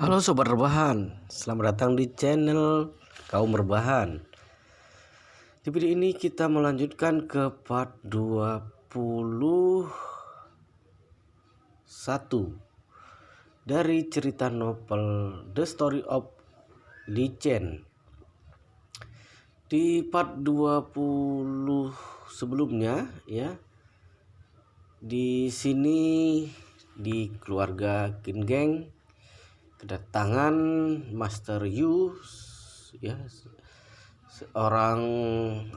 Halo Sobat Rebahan, selamat datang di channel Kaum Rebahan. Di video ini kita melanjutkan ke part 21 dari cerita novel The Story of Li Chen. Di part 20 sebelumnya ya, di sini di keluarga Qin Geng kedatangan Master Yu ya, seorang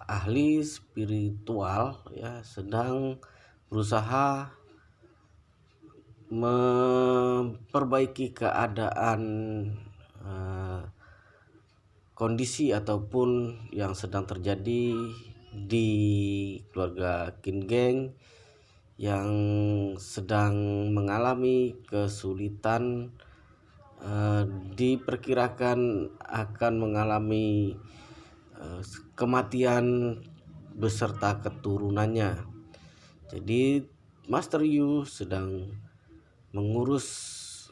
ahli spiritual ya, sedang berusaha memperbaiki keadaan kondisi ataupun yang sedang terjadi di keluarga Qin Geng yang sedang mengalami kesulitan, diperkirakan akan mengalami kematian beserta keturunannya. Jadi Master Yu sedang mengurus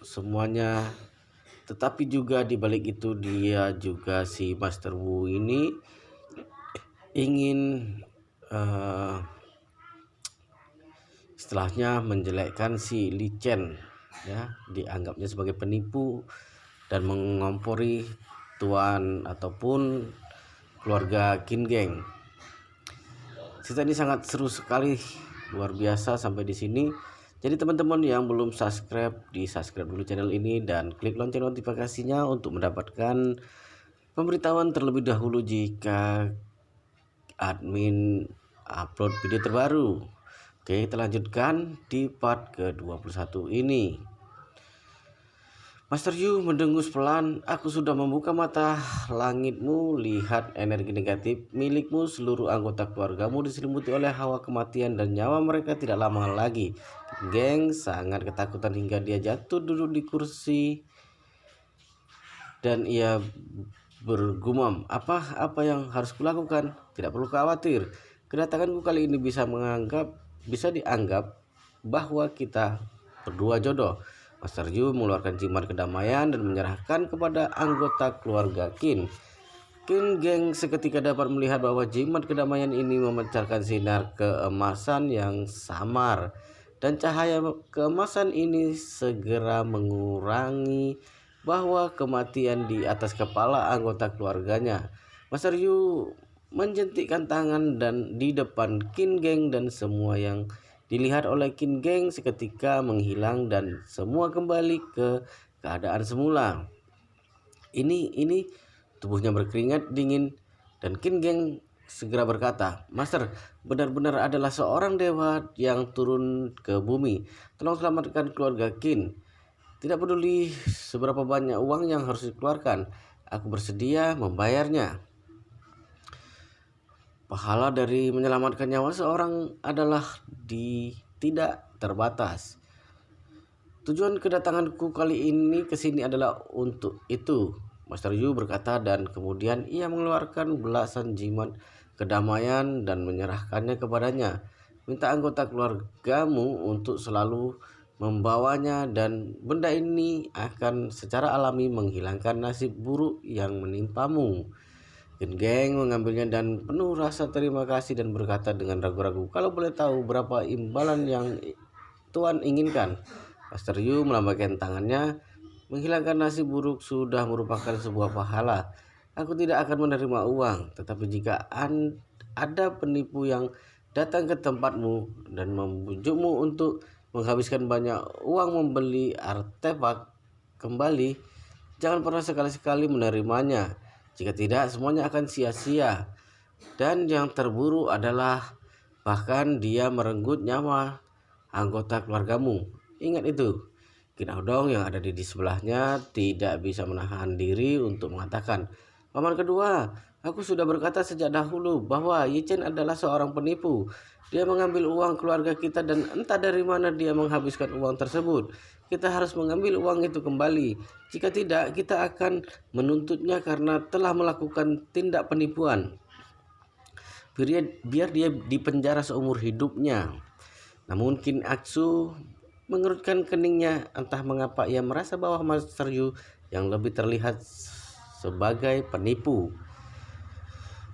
semuanya, tetapi juga di balik itu dia juga si Master Wu ini ingin istilahnya menjelekkan si Li Chen ya, dianggapnya sebagai penipu dan mengompori tuan ataupun keluarga Qin Geng. Cerita ini sangat seru sekali, luar biasa sampai di sini. Jadi teman-teman yang belum subscribe, di subscribe dulu channel ini dan klik lonceng notifikasinya untuk mendapatkan pemberitahuan terlebih dahulu jika admin upload video terbaru. Oke, kita lanjutkan di part ke-21 ini. Master Yu mendengus pelan. Aku sudah membuka mata langitmu. Lihat energi negatif milikmu. Seluruh anggota keluargamu diselimuti oleh hawa kematian dan nyawa mereka tidak lama lagi. Geng sangat ketakutan hingga dia jatuh duduk di kursi dan ia bergumam, apa yang harus kulakukan? Tidak perlu khawatir. Kedatanganku kali ini bisa dianggap bahwa kita berdua jodoh. Master Yu mengeluarkan jimat kedamaian dan menyerahkan kepada anggota keluarga Qin. Qin Geng seketika dapat melihat bahwa jimat kedamaian ini memancarkan sinar keemasan yang samar, dan cahaya keemasan ini segera mengurangi bahwa kematian di atas kepala anggota keluarganya. Master Yu menjentikkan tangan dan di depan Qin Geng, dan semua yang dilihat oleh Qin Geng seketika menghilang dan semua kembali ke keadaan semula. Ini tubuhnya berkeringat dingin dan Qin Geng segera berkata, "Master, benar-benar adalah seorang dewa yang turun ke bumi. Tolong selamatkan keluarga Qin. Tidak peduli seberapa banyak uang yang harus dikeluarkan, aku bersedia membayarnya." Pahala dari menyelamatkan nyawa seorang adalah tidak terbatas. Tujuan kedatanganku kali ini ke sini adalah untuk itu, Master Yu berkata, dan kemudian ia mengeluarkan belasan jimat kedamaian dan menyerahkannya kepadanya. Minta anggota keluargamu untuk selalu membawanya, dan benda ini akan secara alami menghilangkan nasib buruk yang menimpamu. Qin Geng mengambilnya dan penuh rasa terima kasih dan berkata dengan ragu-ragu, "Kalau boleh tahu berapa imbalan yang Tuan inginkan?" Master Yu melambaikan tangannya. "Menghilangkan nasib buruk sudah merupakan sebuah pahala. Aku tidak akan menerima uang, tetapi jika ada penipu yang datang ke tempatmu dan membujukmu untuk menghabiskan banyak uang membeli artefak kembali, jangan pernah sekali-sekali menerimanya. Jika tidak, semuanya akan sia-sia. Dan yang terburuk adalah bahkan dia merenggut nyawa anggota keluargamu. Ingat itu." Qin Dong yang ada di sebelahnya tidak bisa menahan diri untuk mengatakan, "Paman kedua, aku sudah berkata sejak dahulu bahwa Yi Chen adalah seorang penipu. Dia mengambil uang keluarga kita dan entah dari mana dia menghabiskan uang tersebut. Kita harus mengambil uang itu kembali. Jika tidak, kita akan menuntutnya karena telah melakukan tindak penipuan. Biar dia dipenjara seumur hidupnya." Namun Qin Atsu mengerutkan keningnya. Entah mengapa ia merasa bahwa Master Yu yang lebih terlihat sebagai penipu.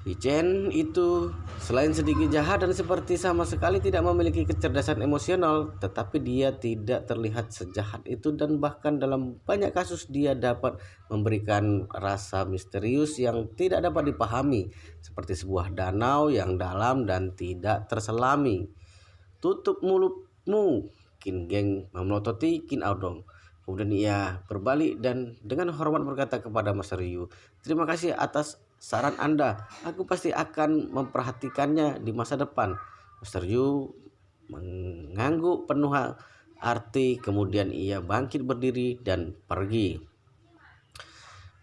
Yi Chen itu selain sedikit jahat dan seperti sama sekali tidak memiliki kecerdasan emosional, tetapi dia tidak terlihat sejahat itu dan bahkan dalam banyak kasus dia dapat memberikan rasa misterius yang tidak dapat dipahami, seperti sebuah danau yang dalam dan tidak terselami. Tutup mulutmu, Qin Geng memelototi Qin Aodong. Kemudian ia berbalik dan dengan hormat berkata kepada Master Yu, "Terima kasih atas saran Anda. Aku pasti akan memperhatikannya di masa depan." Master Yu mengangguk penuh arti, kemudian ia bangkit berdiri dan pergi.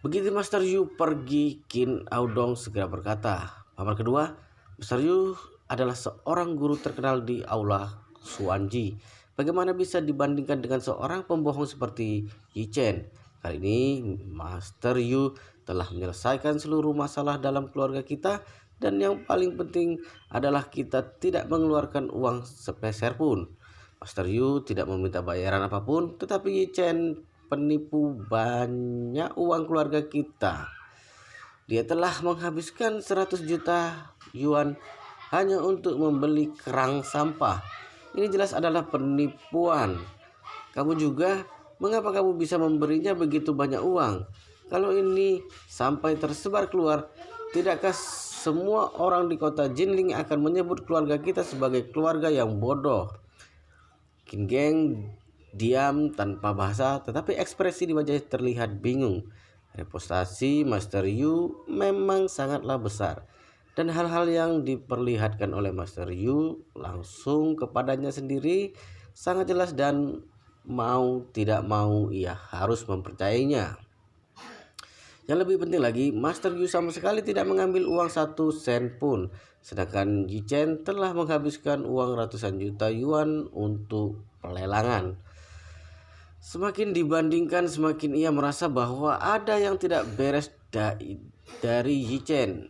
Begitu Master Yu pergi, Qin Aodong segera berkata, "Paman kedua, Master Yu adalah seorang guru terkenal di aula Xuanji. Bagaimana bisa dibandingkan dengan seorang pembohong seperti Yi Chen? Kali ini Master Yu telah menyelesaikan seluruh masalah dalam keluarga kita, dan yang paling penting adalah kita tidak mengeluarkan uang sepeser pun. Master Yu tidak meminta bayaran apapun, tetapi Yi Chen penipu banyak uang keluarga kita. Dia telah menghabiskan 100 juta yuan hanya untuk membeli kerang sampah. Ini jelas adalah penipuan. Kamu juga, mengapa kamu bisa memberinya begitu banyak uang? Kalau ini sampai tersebar keluar, tidakkah semua orang di kota Jinling akan menyebut keluarga kita sebagai keluarga yang bodoh?" Qin Geng diam tanpa bahasa, tetapi ekspresi di wajahnya terlihat bingung. Reputasi Master Yu memang sangatlah besar, dan hal-hal yang diperlihatkan oleh Master Yu langsung kepadanya sendiri sangat jelas, dan mau tidak mau ia harus mempercayainya. Yang lebih penting lagi, Master Yu sama sekali tidak mengambil uang 1 sen pun, sedangkan Yi Chen telah menghabiskan uang ratusan juta yuan untuk pelelangan. Semakin dibandingkan, semakin ia merasa bahwa ada yang tidak beres dari Yi Chen.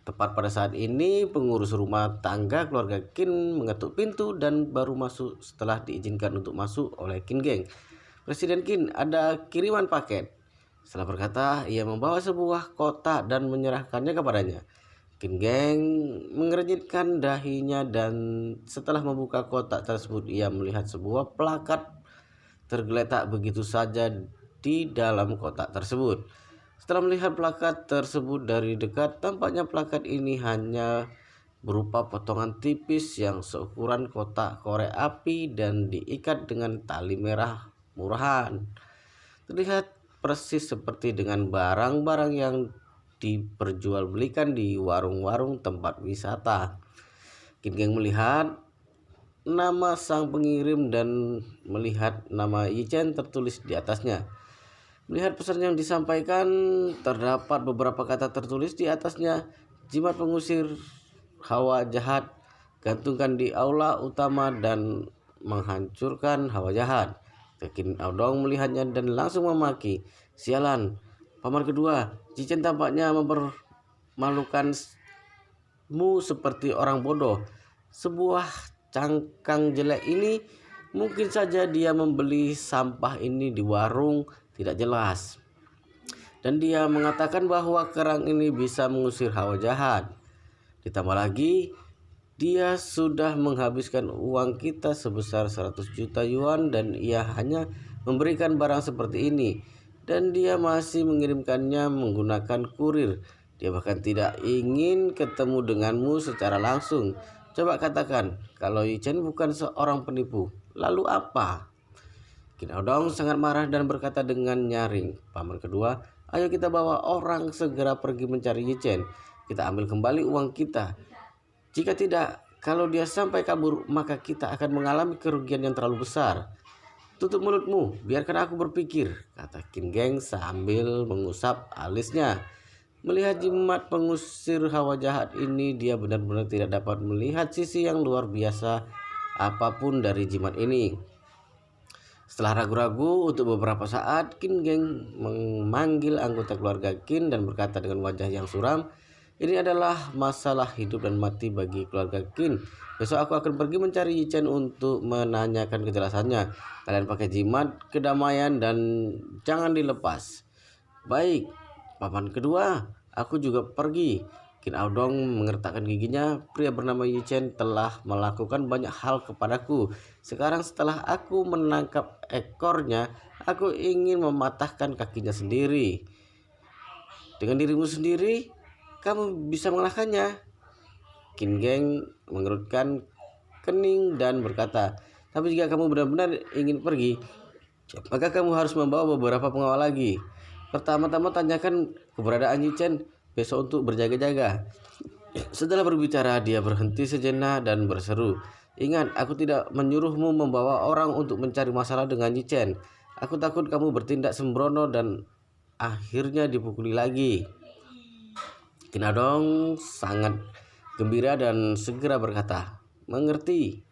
Tepat pada saat ini, pengurus rumah tangga keluarga Qin mengetuk pintu dan baru masuk setelah diizinkan untuk masuk oleh Qin Geng. "Presiden Qin, ada kiriman paket." Setelah berkata, ia membawa sebuah kotak dan menyerahkannya kepadanya. Qin Geng mengernyitkan dahinya dan setelah membuka kotak tersebut, ia melihat sebuah plakat tergeletak begitu saja di dalam kotak tersebut. Setelah melihat plakat tersebut dari dekat, tampaknya plakat ini hanya berupa potongan tipis yang seukuran kotak korek api dan diikat dengan tali merah murahan. Terlihat persis seperti dengan barang-barang yang diperjualbelikan di warung-warung tempat wisata. Qin Geng melihat nama sang pengirim dan melihat nama Yi Chen tertulis di atasnya. Melihat pesan yang disampaikan, terdapat beberapa kata tertulis di atasnya. "Jimat pengusir hawa jahat, gantungkan di aula utama dan menghancurkan hawa jahat." Qin Aodong melihatnya dan langsung memaki, "Sialan, paman kedua, Yi Chen tampaknya mempermalukanmu seperti orang bodoh. Sebuah cangkang jelek ini, mungkin saja dia membeli sampah ini di warung tidak jelas, dan dia mengatakan bahwa kerang ini bisa mengusir hawa jahat. Ditambah lagi, dia sudah menghabiskan uang kita sebesar 100 juta yuan dan ia hanya memberikan barang seperti ini, dan dia masih mengirimkannya menggunakan kurir. Dia bahkan tidak ingin ketemu denganmu secara langsung. Coba katakan, kalau Yi Chen bukan seorang penipu, lalu apa?" Qin Aodong sangat marah dan berkata dengan nyaring, "Paman kedua, ayo kita bawa orang segera pergi mencari Yi Chen. Kita ambil kembali uang kita. Jika tidak, kalau dia sampai kabur, maka kita akan mengalami kerugian yang terlalu besar." "Tutup mulutmu, biarkan aku berpikir," kata Qin Geng sambil mengusap alisnya. Melihat jimat pengusir hawa jahat ini, dia benar-benar tidak dapat melihat sisi yang luar biasa apapun dari jimat ini. Setelah ragu-ragu untuk beberapa saat, Qin Geng memanggil anggota keluarga Qin dan berkata dengan wajah yang suram, Ini adalah masalah hidup dan mati bagi keluarga Qin. Besok aku akan pergi mencari Yi Chen untuk menanyakan kejelasannya. Kalian pakai jimat kedamaian dan jangan dilepas. Baik, papan kedua, aku juga pergi. Qin Aodong mengertakkan giginya. Pria bernama Yi Chen telah melakukan banyak hal kepadaku. Sekarang setelah aku menangkap ekornya, aku ingin mematahkan kakinya sendiri. Dengan dirimu sendiri, kamu bisa mengalahkannya. Qin Geng mengerutkan kening dan berkata, tapi jika kamu benar-benar ingin pergi, maka kamu harus membawa beberapa pengawal lagi. Pertama-tama tanyakan keberadaan Yi Chen besok untuk berjaga-jaga. Setelah berbicara, dia berhenti sejenak dan berseru, ingat, aku tidak menyuruhmu membawa orang untuk mencari masalah dengan Yi Chen. Aku takut kamu bertindak sembrono dan akhirnya dipukuli lagi. Qin Aodong sangat gembira dan segera berkata, mengerti.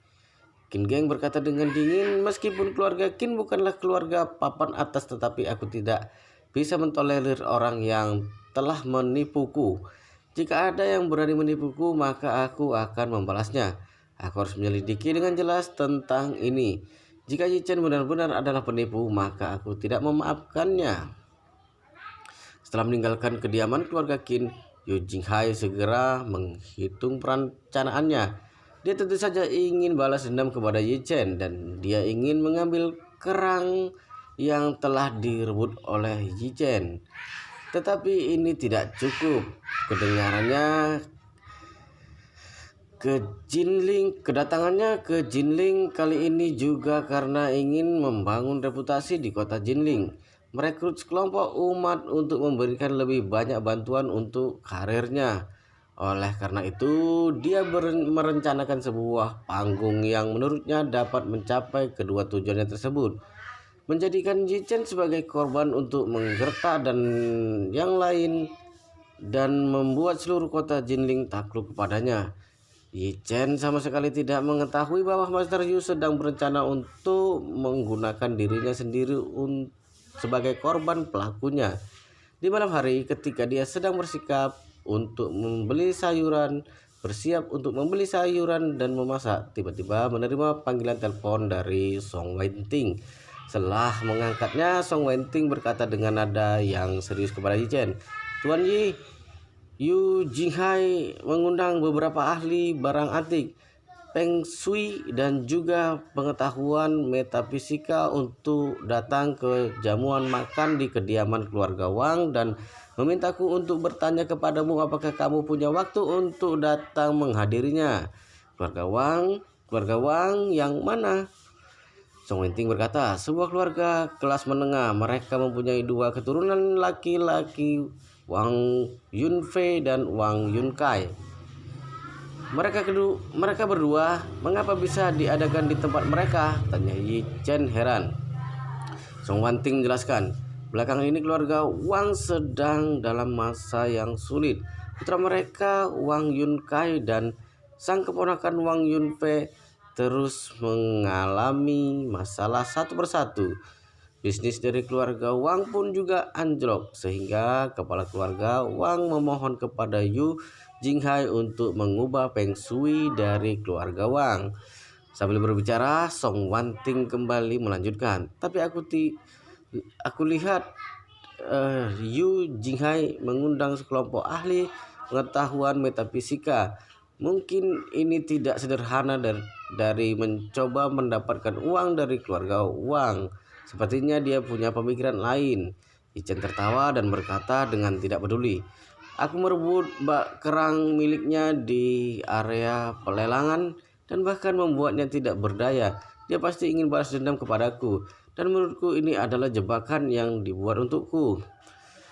Qin Geng berkata dengan dingin, meskipun keluarga Qin bukanlah keluarga papan atas, tetapi aku tidak bisa mentolerir orang yang telah menipuku. Jika ada yang berani menipuku, maka aku akan membalasnya. Aku harus menyelidiki dengan jelas tentang ini. Jika Yi Chen benar-benar adalah penipu, maka aku tidak memaafkannya. Setelah meninggalkan kediaman keluarga Qin, Yu Jinghai segera menghitung perencanaannya. Dia tentu saja ingin balas dendam kepada Yi Chen dan dia ingin mengambil kerang yang telah direbut oleh Yi Chen. Tetapi ini tidak cukup. Kedatangannya ke Jinling kali ini juga karena ingin membangun reputasi di kota Jinling. Merekrut sekelompok umat untuk memberikan lebih banyak bantuan untuk karirnya. Oleh karena itu, dia merencanakan sebuah panggung yang menurutnya dapat mencapai kedua tujuannya tersebut. Menjadikan Yi Chen sebagai korban untuk menggertak dan yang lain dan membuat seluruh kota Jinling takluk kepadanya. Yi Chen sama sekali tidak mengetahui bahwa Master Yu sedang berencana untuk menggunakan dirinya sendiri sebagai korban pelakunya. Di malam hari ketika dia sedang bersiap untuk membeli sayuran dan memasak, tiba-tiba menerima panggilan telepon dari Song Wenting. Setelah mengangkatnya, Song Wenting berkata dengan nada yang serius kepada Yi Chen, Tuan Yi, Yu Jinghai mengundang beberapa ahli barang antik, Feng Shui dan juga pengetahuan metafisika untuk datang ke jamuan makan di kediaman keluarga Wang dan memintaku untuk bertanya kepadamu apakah kamu punya waktu untuk datang menghadirinya. Keluarga Wang yang mana? Song Wenting berkata, sebuah keluarga kelas menengah. Mereka mempunyai dua keturunan laki-laki, Wang Yunfei dan Wang Yunkai. Mereka berdua, mengapa bisa diadakan di tempat mereka? Tanya Yi Chen heran. Song Wanting menjelaskan, belakangan ini keluarga Wang sedang dalam masa yang sulit. Putra mereka Wang Yunkai dan sang keponakan Wang Yunfei terus mengalami masalah satu persatu. Bisnis dari keluarga Wang pun juga anjlok, sehingga kepala keluarga Wang memohon kepada Yu Jinghai untuk mengubah Feng Shui dari keluarga Wang. Sambil berbicara, Song Wanting kembali melanjutkan, tapi aku lihat Yu Jinghai mengundang sekelompok ahli pengetahuan metafisika. Mungkin ini tidak sederhana dari mencoba mendapatkan uang dari keluarga Wang. Sepertinya dia punya pemikiran lain. Yi Chen tertawa dan berkata dengan tidak peduli, aku merebut bak kerang miliknya di area pelelangan dan bahkan membuatnya tidak berdaya. Dia pasti ingin balas dendam kepadaku dan menurutku ini adalah jebakan yang dibuat untukku.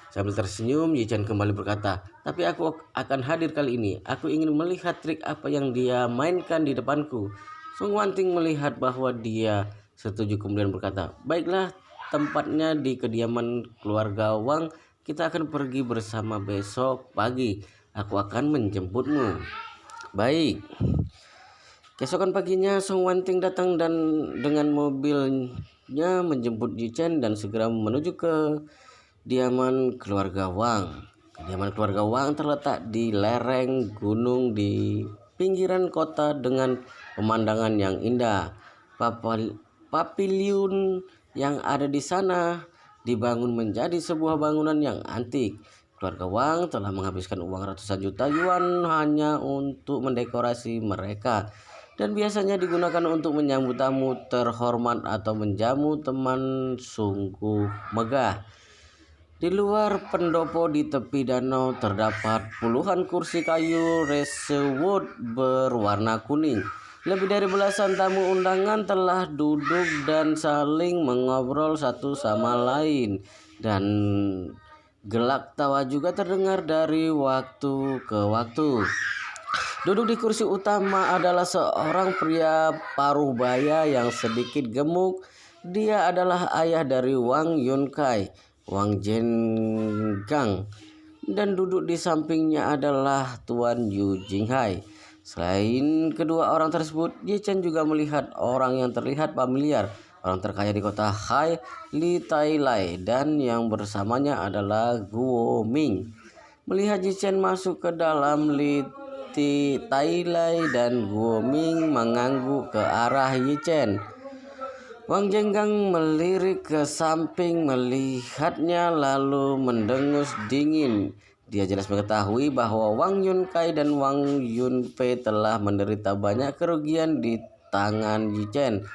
Sambil tersenyum, Yi Chen kembali berkata, tapi aku akan hadir kali ini. Aku ingin melihat trik apa yang dia mainkan di depanku. Song Wanting melihat bahwa dia setuju kemudian berkata, baiklah, tempatnya di kediaman keluarga Wang. Kita akan pergi bersama besok pagi. Aku akan menjemputmu. Baik. Keesokan paginya Song Wanting datang dan dengan mobilnya menjemput Yi Chen dan segera menuju ke kediaman keluarga Wang. Kediaman keluarga Wang terletak di lereng gunung di pinggiran kota dengan pemandangan yang indah. Paviliun yang ada di sana dibangun menjadi sebuah bangunan yang antik. Keluarga Wang telah menghabiskan uang ratusan juta yuan hanya untuk mendekorasi mereka, dan biasanya digunakan untuk menyambut tamu terhormat atau menjamu teman sungguh megah. Di luar pendopo di tepi danau terdapat puluhan kursi kayu rosewood berwarna kuning. Lebih dari belasan tamu undangan telah duduk dan saling mengobrol satu sama lain, dan gelak tawa juga terdengar dari waktu ke waktu. Duduk di kursi utama adalah seorang pria paruh baya yang sedikit gemuk. Dia adalah ayah dari Wang Yunkai, Wang Zhengang, dan duduk di sampingnya adalah Tuan Yu Jinghai. Selain kedua orang tersebut, Yi Chen juga melihat orang yang terlihat familiar, orang terkaya di kota Hai, Li Tailai, dan yang bersamanya adalah Guo Ming. Melihat Yi Chen masuk ke dalam, Li Tailai dan Guo Ming mengangguk ke arah Yi Chen. Wang Zhengang melirik ke samping melihatnya lalu mendengus dingin. Dia jelas mengetahui bahwa Wang Yunkai dan Wang Yunfei telah menderita banyak kerugian di tangan Yi Chen.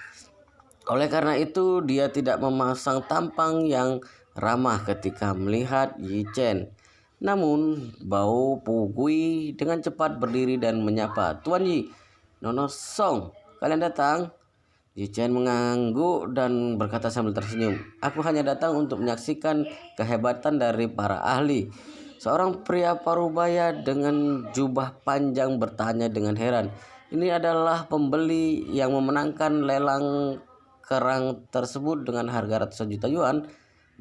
Oleh karena itu, dia tidak memasang tampang yang ramah ketika melihat Yi Chen. Namun, Bao Pugui dengan cepat berdiri dan menyapa, "Tuan Yi, Nono Song, kalian datang?" Yi Chen mengangguk dan berkata sambil tersenyum, "Aku hanya datang untuk menyaksikan kehebatan dari para ahli." Seorang pria parubaya dengan jubah panjang bertanya dengan heran, "Ini adalah pembeli yang memenangkan lelang kerang tersebut dengan harga ratusan juta yuan?"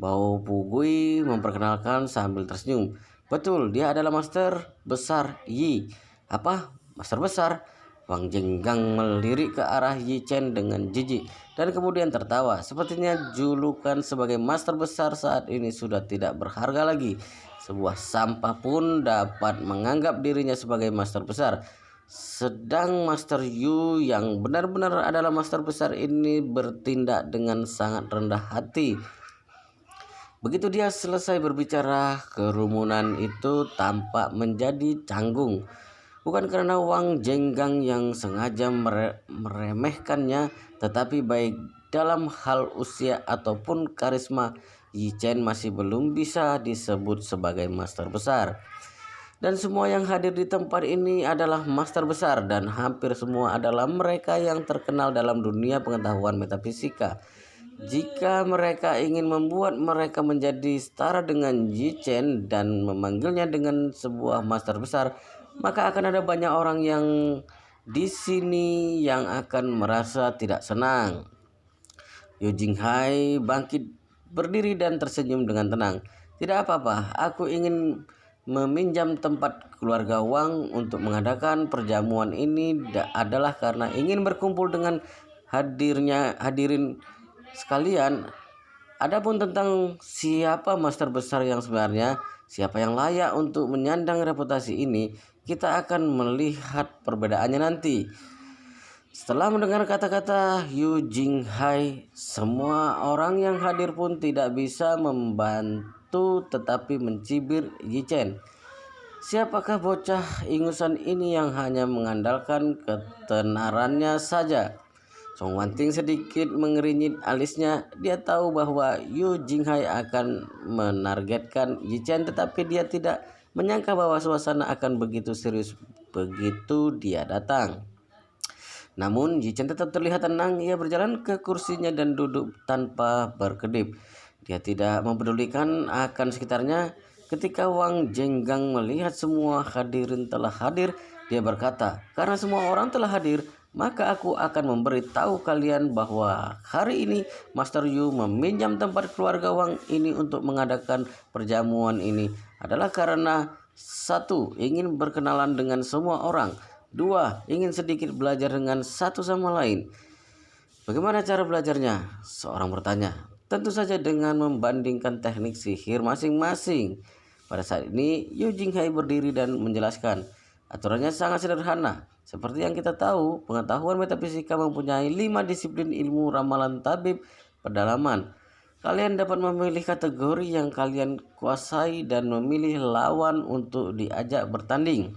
Bao Pugui memperkenalkan sambil tersenyum. "Betul, dia adalah Master Besar Yi." "Apa? Master Besar?" Wang Zhengang melirik ke arah Yi Chen dengan jijik dan kemudian tertawa. Sepertinya julukan sebagai Master Besar saat ini sudah tidak berharga lagi. Sebuah sampah pun dapat menganggap dirinya sebagai Master Besar. Sedang Master Yu yang benar-benar adalah Master Besar ini bertindak dengan sangat rendah hati. Begitu dia selesai berbicara, kerumunan itu tampak menjadi canggung. Bukan karena Wang Zhengang yang sengaja meremehkannya, tetapi baik dalam hal usia ataupun karisma, Yi Chen masih belum bisa disebut sebagai master besar. Dan semua yang hadir di tempat ini adalah master besar, dan hampir semua adalah mereka yang terkenal dalam dunia pengetahuan metafisika. Jika mereka ingin membuat mereka menjadi setara dengan Yi Chen dan memanggilnya dengan sebuah master besar, maka akan ada banyak orang yang di sini yang akan merasa tidak senang. Yu Jinghai bangkit berdiri dan tersenyum dengan tenang. "Tidak apa-apa, aku ingin meminjam tempat keluarga Wang untuk mengadakan perjamuan ini adalah karena ingin berkumpul dengan hadirin sekalian. Adapun tentang siapa master besar yang sebenarnya, siapa yang layak untuk menyandang reputasi ini, kita akan melihat perbedaannya nanti." Setelah mendengar kata-kata Yu Jinghai, semua orang yang hadir pun tidak bisa membantu tetapi mencibir Yi Chen. Siapakah bocah ingusan ini yang hanya mengandalkan ketenarannya saja? Song Wanting sedikit mengerinyit alisnya. Dia tahu bahwa Yu Jinghai akan menargetkan Yi Chen, tetapi dia tidak menyangka bahwa suasana akan begitu serius begitu dia datang. Namun Yi Chen tetap terlihat tenang. Ia berjalan ke kursinya dan duduk tanpa berkedip. Dia tidak mempedulikan akan sekitarnya. Ketika Wang Zhengang melihat semua hadirin telah hadir, dia berkata, "Karena semua orang telah hadir, maka aku akan memberitahu kalian bahwa hari ini Master Yu meminjam tempat keluarga Wang ini untuk mengadakan perjamuan ini adalah karena 1. Ingin berkenalan dengan semua orang. 2. Ingin sedikit belajar dengan satu sama lain." "Bagaimana cara belajarnya?" seorang bertanya. "Tentu saja dengan membandingkan teknik sihir masing-masing." Pada saat ini, Yu Jinghai berdiri dan menjelaskan. Aturannya sangat sederhana. Seperti yang kita tahu, pengetahuan metafisika mempunyai 5 disiplin ilmu ramalan tabib pedalaman. Kalian dapat memilih kategori yang kalian kuasai dan memilih lawan untuk diajak bertanding.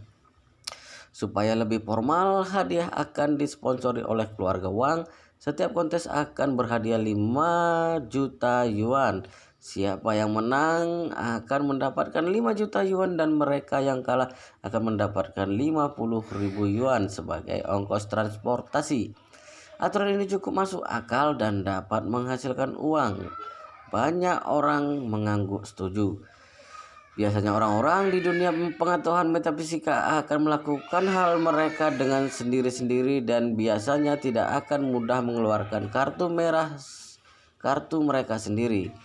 Supaya lebih formal, hadiah akan disponsori oleh keluarga Wang. Setiap kontes akan berhadiah 5 juta yuan. Siapa yang menang akan mendapatkan 5 juta yuan dan mereka yang kalah akan mendapatkan 50.000 yuan sebagai ongkos transportasi. Aturan ini cukup masuk akal dan dapat menghasilkan uang. Banyak orang mengangguk setuju. Biasanya orang-orang di dunia pengetahuan metafisika akan melakukan hal mereka dengan sendiri-sendiri dan biasanya tidak akan mudah mengeluarkan kartu mereka sendiri.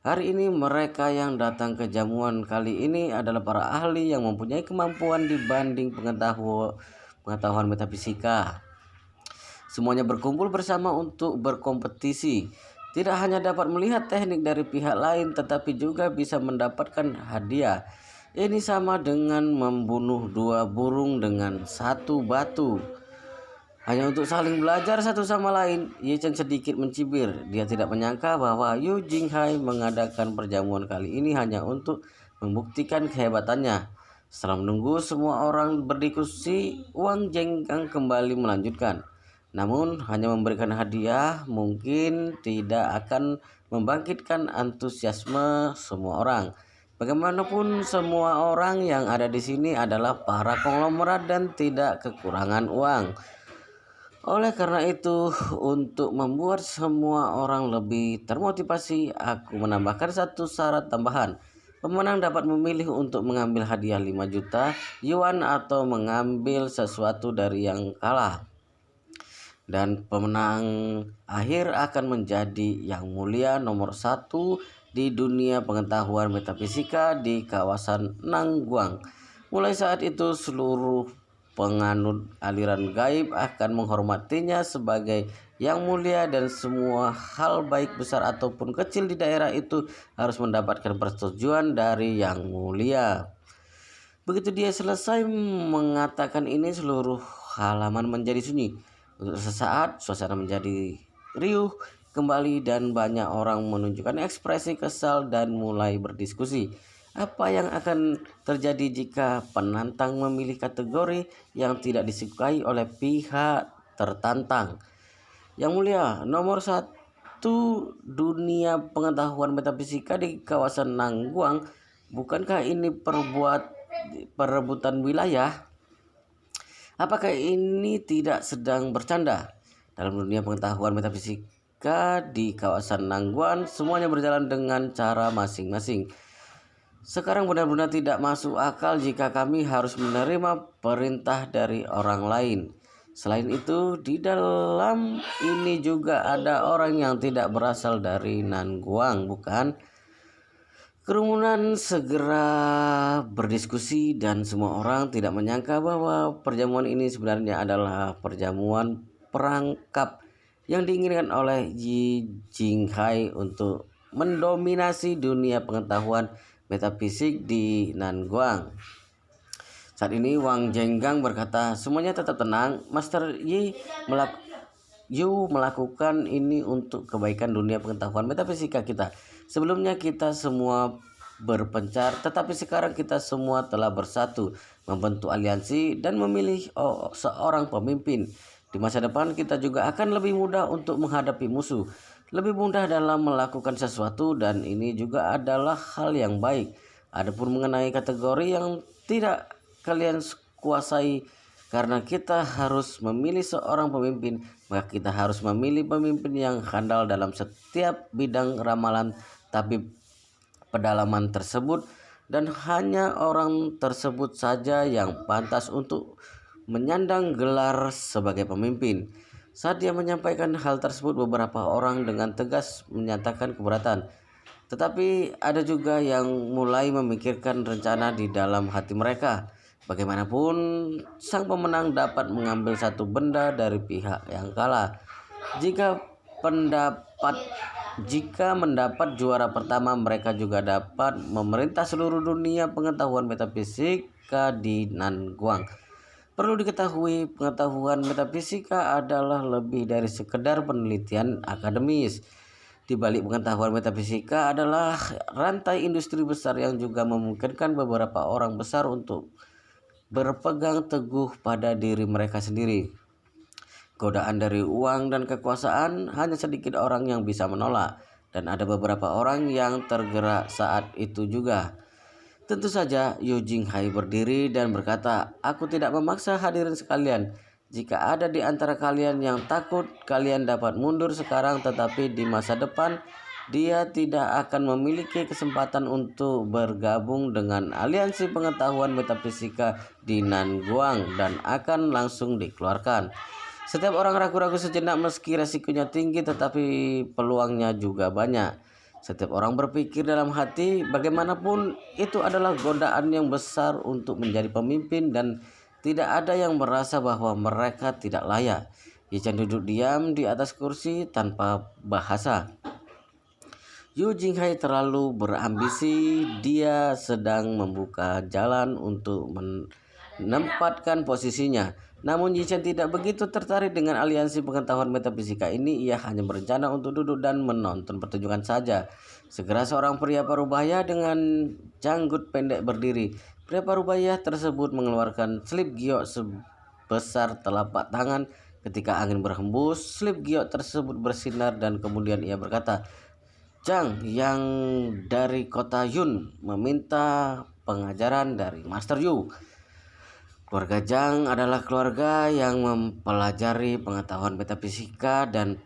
Hari ini mereka yang datang ke jamuan kali ini adalah para ahli yang mempunyai kemampuan dibanding pengetahuan metafisika. Semuanya berkumpul bersama untuk berkompetisi. Tidak hanya dapat melihat teknik dari pihak lain, tetapi juga bisa mendapatkan hadiah. Ini sama dengan membunuh 2 burung dengan 1 batu. Hanya untuk saling belajar satu sama lain. Ye Chen sedikit mencibir. Dia tidak menyangka bahwa Yu Jinghai mengadakan perjamuan kali ini hanya untuk membuktikan kehebatannya. Setelah menunggu semua orang berdiskusi, Wang Jenggang kembali melanjutkan. Namun hanya memberikan hadiah mungkin tidak akan membangkitkan antusiasme semua orang. Bagaimanapun semua orang yang ada di sini adalah para konglomerat dan tidak kekurangan uang. Oleh karena itu, untuk membuat semua orang lebih termotivasi, aku menambahkan satu syarat tambahan. Pemenang dapat memilih untuk mengambil hadiah 5 juta yuan atau mengambil sesuatu dari yang kalah. Dan pemenang akhir akan menjadi yang mulia nomor 1 di dunia pengetahuan metafisika di kawasan Nangguang. Mulai saat itu seluruh penganut aliran gaib akan menghormatinya sebagai yang mulia dan semua hal baik besar ataupun kecil di daerah itu harus mendapatkan persetujuan dari yang mulia. Begitu dia selesai mengatakan ini, seluruh halaman menjadi sunyi. Untuk sesaat suasana menjadi riuh kembali dan banyak orang menunjukkan ekspresi kesal dan mulai berdiskusi. Apa yang akan terjadi jika penantang memilih kategori yang tidak disukai oleh pihak tertantang? Yang mulia, nomor 1 dunia pengetahuan metafisika di kawasan Nangguang, bukankah ini perebutan wilayah? Apakah ini tidak sedang bercanda? Dalam dunia pengetahuan metafisika di kawasan Nangguan, semuanya berjalan dengan cara masing-masing. Sekarang benar-benar tidak masuk akal jika kami harus menerima perintah dari orang lain. Selain itu, di dalam ini juga ada orang yang tidak berasal dari Nangguang, bukan? Kerumunan segera berdiskusi dan semua orang tidak menyangka bahwa perjamuan ini sebenarnya adalah perjamuan perangkap yang diinginkan oleh Yi Jinghai untuk mendominasi dunia pengetahuan metafisik di Nangguang. Saat ini Wang Jenggang berkata, semuanya tetap tenang, Master Yu melakukan ini untuk kebaikan dunia pengetahuan metafisika kita. Sebelumnya kita semua berpencar, tetapi sekarang kita semua telah bersatu, membentuk aliansi dan memilih seorang pemimpin. Di masa depan kita juga akan lebih mudah untuk menghadapi musuh, lebih mudah dalam melakukan sesuatu, dan ini juga adalah hal yang baik. Adapun mengenai kategori yang tidak kalian kuasai, karena kita harus memilih seorang pemimpin, maka kita harus memilih pemimpin yang handal dalam setiap bidang ramalan tabib pedalaman tersebut, dan hanya orang tersebut saja yang pantas untuk menyandang gelar sebagai pemimpin. Saat dia menyampaikan hal tersebut, beberapa orang dengan tegas menyatakan keberatan. Tetapi ada juga yang mulai memikirkan rencana di dalam hati mereka. Bagaimanapun, sang pemenang dapat mengambil satu benda dari pihak yang kalah. Jika pendapat Jika mendapat juara pertama, mereka juga dapat memerintah seluruh dunia pengetahuan metafisika di Nanguang. Perlu diketahui, pengetahuan metafisika adalah lebih dari sekedar penelitian akademis. Di balik pengetahuan metafisika adalah rantai industri besar yang juga memungkinkan beberapa orang besar untuk berpegang teguh pada diri mereka sendiri. Godaan dari uang dan kekuasaan hanya sedikit orang yang bisa menolak, dan ada beberapa orang yang tergerak saat itu juga. Tentu saja, Yu Jinghai berdiri dan berkata, "Aku tidak memaksa hadirin sekalian. Jika ada di antara kalian yang takut, kalian dapat mundur sekarang, tetapi di masa depan, dia tidak akan memiliki kesempatan untuk bergabung dengan aliansi pengetahuan metafisika di Nanguang dan akan langsung dikeluarkan." Setiap orang ragu-ragu sejenak meski resikonya tinggi, tetapi peluangnya juga banyak. Setiap orang berpikir dalam hati, bagaimanapun itu adalah godaan yang besar untuk menjadi pemimpin dan tidak ada yang merasa bahwa mereka tidak layak. Ye Chen duduk diam di atas kursi tanpa bahasa. Yu Jinghai terlalu berambisi, dia sedang membuka jalan untuk menempatkan posisinya. Namun Ye Chen tidak begitu tertarik dengan aliansi pengetahuan metafisika ini. Ia hanya berencana untuk duduk dan menonton pertunjukan saja. Segera seorang pria parubaya dengan janggut pendek berdiri. Pria parubaya tersebut mengeluarkan slip giok sebesar telapak tangan. Ketika angin berhembus, slip giok tersebut bersinar dan kemudian ia berkata, "Zhang yang dari kota Yun meminta pengajaran dari Master Yu." Keluarga Zhang adalah keluarga yang mempelajari pengetahuan metafisika dan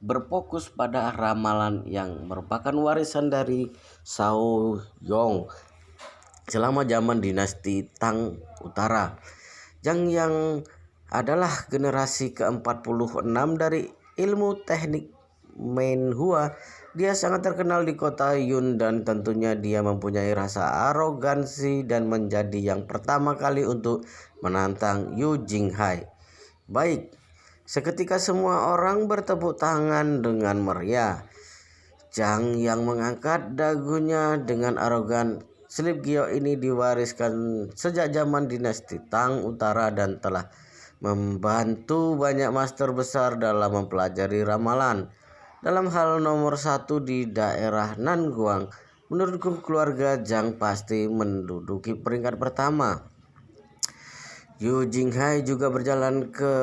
berfokus pada ramalan yang merupakan warisan dari Shao Yong selama zaman dinasti Tang Utara. Zhang yang adalah generasi ke-46 dari ilmu teknik Menhua. Dia sangat terkenal di kota Yun dan tentunya dia mempunyai rasa arogansi dan menjadi yang pertama kali untuk menantang Yu Jinghai. Baik, seketika semua orang bertepuk tangan dengan meriah. Zhang yang mengangkat dagunya dengan arogan. Slip giok ini diwariskan sejak zaman dinasti Tang Utara dan telah membantu banyak master besar dalam mempelajari ramalan. Dalam hal nomor 1 di daerah Nanguang, menurutku keluarga Zhang pasti menduduki peringkat pertama. Yu Jinghai juga berjalan ke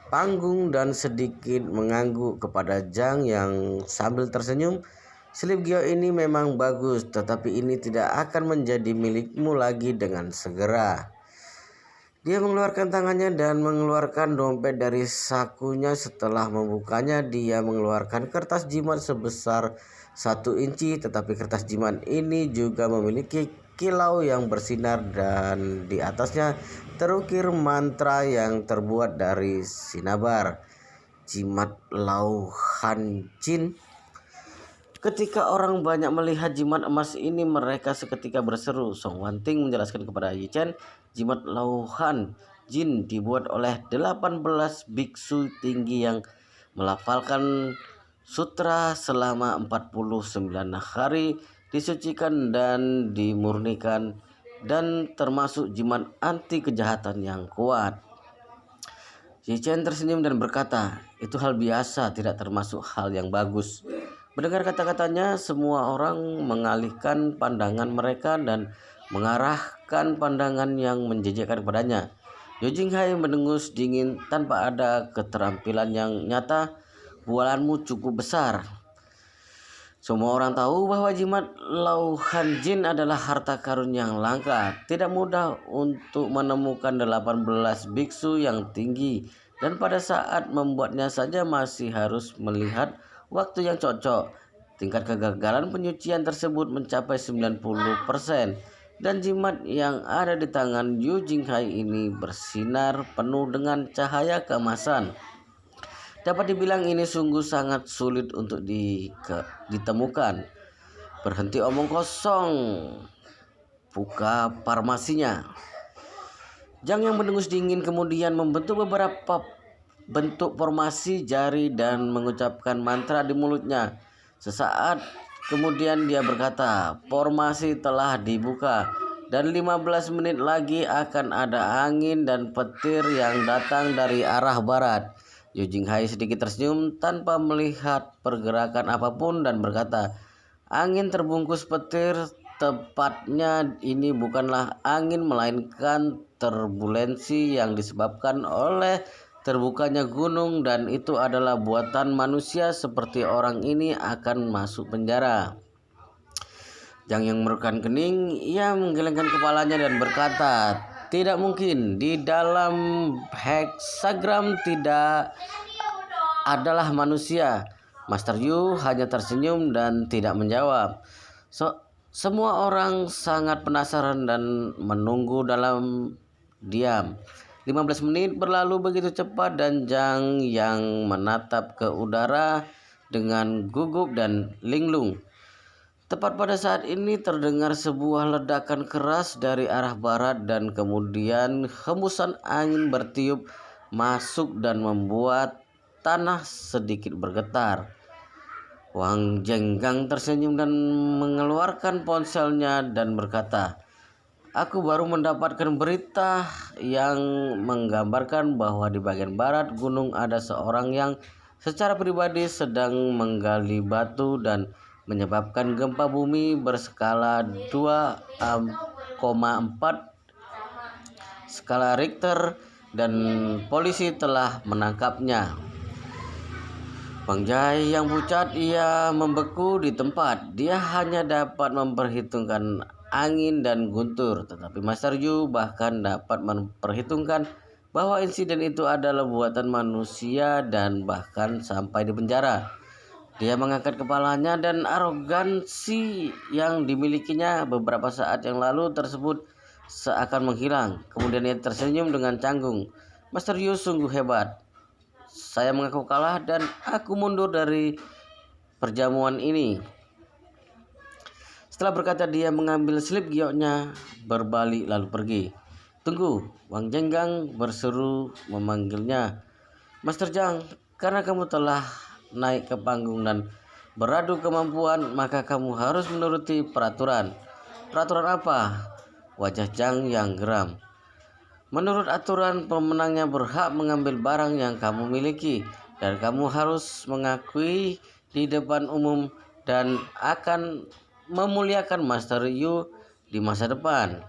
panggung dan sedikit mengangguk kepada Zhang yang sambil tersenyum. "Slip giok ini memang bagus, tetapi ini tidak akan menjadi milikmu lagi dengan segera." Dia mengeluarkan tangannya dan mengeluarkan dompet dari sakunya. Setelah membukanya, dia mengeluarkan kertas jimat sebesar 1 inci, tetapi kertas jimat ini juga memiliki kilau yang bersinar dan di atasnya terukir mantra yang terbuat dari sinabar. Jimat Lauhan Jin. Ketika orang banyak melihat jimat emas ini, mereka seketika berseru. Song Wanting menjelaskan kepada Ye Chen, jimat Lauhan Jin dibuat oleh 18 biksu tinggi yang melafalkan sutra selama 49 hari, disucikan dan dimurnikan, dan termasuk jimat anti kejahatan yang kuat. Ye Chen tersenyum dan berkata, "Itu hal biasa, tidak termasuk hal yang bagus." Mendengar kata-katanya, semua orang mengalihkan pandangan mereka dan mengarahkan pandangan yang menjijikkan kepadanya. Yu Jinghai mendengus dingin tanpa ada keterampilan yang nyata. "Bualanmu cukup besar." Semua orang tahu bahwa jimat Lauhan Jin adalah harta karun yang langka. Tidak mudah untuk menemukan 18 biksu yang tinggi, dan pada saat membuatnya saja masih harus melihat waktu yang cocok. Tingkat kegagalan penyucian tersebut mencapai 90%, dan jimat yang ada di tangan Yu Jinghai ini bersinar penuh dengan cahaya keemasan. Dapat dibilang ini sungguh sangat sulit untuk ditemukan. "Berhenti omong kosong, buka farmasinya." Zhang yang mendengus dingin kemudian membentuk beberapa bentuk formasi jari dan mengucapkan mantra di mulutnya. Sesaat kemudian dia berkata, "Formasi telah dibuka dan 15 menit lagi akan ada angin dan petir yang datang dari arah barat." Yu Jinghai sedikit tersenyum tanpa melihat pergerakan apapun dan berkata, "Angin terbungkus petir, tepatnya ini bukanlah angin melainkan turbulensi yang disebabkan oleh terbukanya gunung, dan itu adalah buatan manusia. Seperti orang ini akan masuk penjara." Jang yang mengerutkan kening, ia menggelengkan kepalanya dan berkata, "Tidak mungkin, di dalam heksagram tidak adalah manusia." Master Yu hanya tersenyum dan tidak menjawab. Semua orang sangat penasaran dan menunggu dalam diam. 15 menit berlalu begitu cepat dan Jang yang menatap ke udara dengan gugup dan linglung. Tepat pada saat ini terdengar sebuah ledakan keras dari arah barat dan kemudian hembusan angin bertiup masuk dan membuat tanah sedikit bergetar. Wang Jenggang tersenyum dan mengeluarkan ponselnya dan berkata, "Aku baru mendapatkan berita yang menggambarkan bahwa di bagian barat gunung ada seorang yang secara pribadi sedang menggali batu dan menyebabkan gempa bumi berskala 2,4 skala Richter, dan polisi telah menangkapnya." Bang Jai yang pucat, ia membeku di tempat. Dia hanya dapat memperhitungkan angin dan guntur, tetapi Master Yu bahkan dapat memperhitungkan bahwa insiden itu adalah buatan manusia dan bahkan sampai di penjara. Dia mengangkat kepalanya dan arogansi yang dimilikinya beberapa saat yang lalu tersebut seakan menghilang. Kemudian ia tersenyum dengan canggung. "Master Yu sungguh hebat. Saya mengaku kalah dan aku mundur dari perjamuan ini." Setelah berkata, dia mengambil slip gioknya, berbalik lalu pergi. "Tunggu!" Wang Jenggang berseru memanggilnya. "Master Zhang, karena kamu telah naik ke panggung dan beradu kemampuan, maka kamu harus menuruti peraturan." "Peraturan apa?" Wajah Zhang yang geram. "Menurut aturan, pemenangnya berhak mengambil barang yang kamu miliki, dan kamu harus mengakui di depan umum dan akan memuliakan Master Yu di masa depan."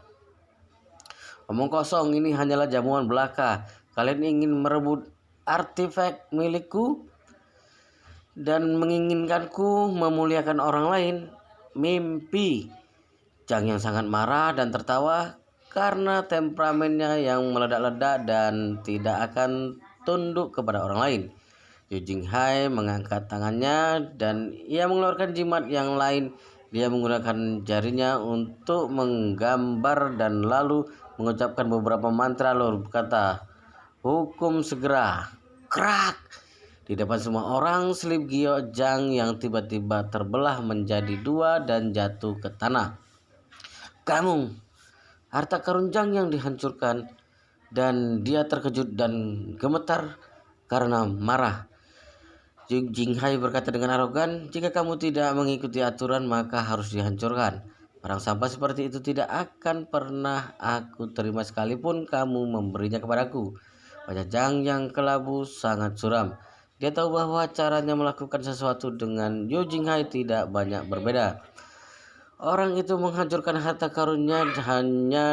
"Omong kosong, ini hanyalah jamuan belaka. Kalian ingin merebut artefak milikku dan menginginkanku memuliakan orang lain? Mimpi." Zhang yang sangat marah dan tertawa karena temperamennya yang meledak-ledak dan tidak akan tunduk kepada orang lain. Yu Jinghai mengangkat tangannya dan ia mengeluarkan jimat yang lain. Dia menggunakan jarinya untuk menggambar dan lalu mengucapkan beberapa mantra lalu berkata, "Hukum segera." Krak! Di depan semua orang, slip giok Zhang yang tiba-tiba terbelah menjadi dua dan jatuh ke tanah. "Kamu!" Harta karun Zhang yang dihancurkan, dan dia terkejut dan gemetar karena marah. Yu Jinghai berkata dengan arogan, "Jika kamu tidak mengikuti aturan, maka harus dihancurkan. Barang sampah seperti itu tidak akan pernah aku terima sekalipun kamu memberinya kepadaku." Wajah Zhang yang kelabu sangat suram. Dia tahu bahwa caranya melakukan sesuatu dengan Yu Jinghai tidak banyak berbeda. Orang itu menghancurkan harta karunnya hanya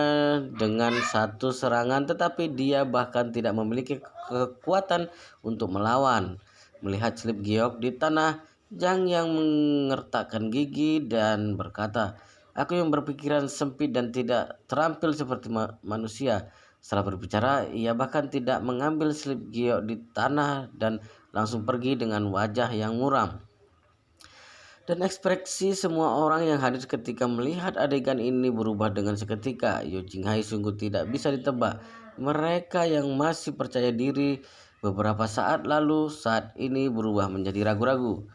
dengan satu serangan, tetapi dia bahkan tidak memiliki kekuatan untuk melawan. Melihat slip giok di tanah, Zhang yang mengertakkan gigi dan berkata, "Aku yang berpikiran sempit dan tidak terampil seperti manusia." Setelah berbicara, ia bahkan tidak mengambil slip giok di tanah dan langsung pergi dengan wajah yang muram. Dan ekspresi semua orang yang hadir ketika melihat adegan ini berubah dengan seketika. Yu Jinghai sungguh tidak bisa ditebak. Mereka yang masih percaya diri beberapa saat lalu saat ini berubah menjadi ragu-ragu.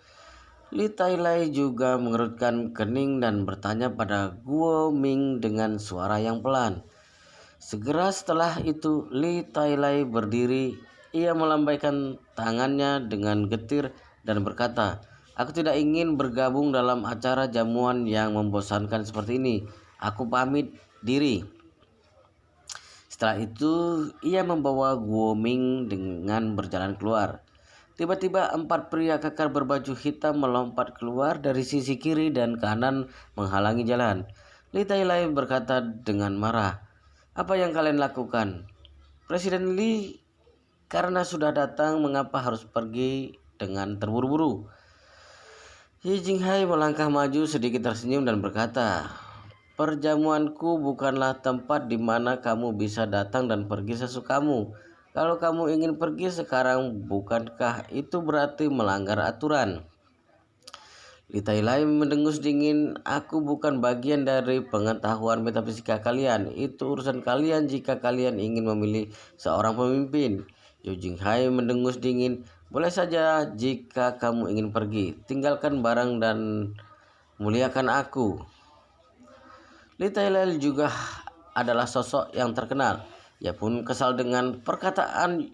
Li Tailai juga mengerutkan kening dan bertanya pada Guo Ming dengan suara yang pelan. Segera setelah itu Li Tailai berdiri. Ia melambaikan tangannya dengan getir dan berkata, Aku tidak ingin bergabung dalam acara jamuan yang membosankan seperti ini. Aku pamit diri. Setelah itu, ia membawa Guo Ming dengan berjalan keluar. Tiba-tiba 4 pria kekar berbaju hitam melompat keluar dari sisi kiri dan kanan menghalangi jalan. Li Tailai berkata dengan marah, "Apa yang kalian lakukan?" "Presiden Li, karena sudah datang, mengapa harus pergi dengan terburu-buru?" Ye Jinghai melangkah maju sedikit tersenyum dan berkata, "Perjamuanku bukanlah tempat di mana kamu bisa datang dan pergi sesukamu. Kalau kamu ingin pergi sekarang, bukankah itu berarti melanggar aturan?" Li Tailai mendengus dingin, "Aku bukan bagian dari pengetahuan metafisika kalian. Itu urusan kalian jika kalian ingin memilih seorang pemimpin." Yu Jinghai mendengus dingin, "Boleh saja jika kamu ingin pergi. Tinggalkan barang dan muliakan aku." Li Tailai juga adalah sosok yang terkenal. Ia pun kesal dengan perkataan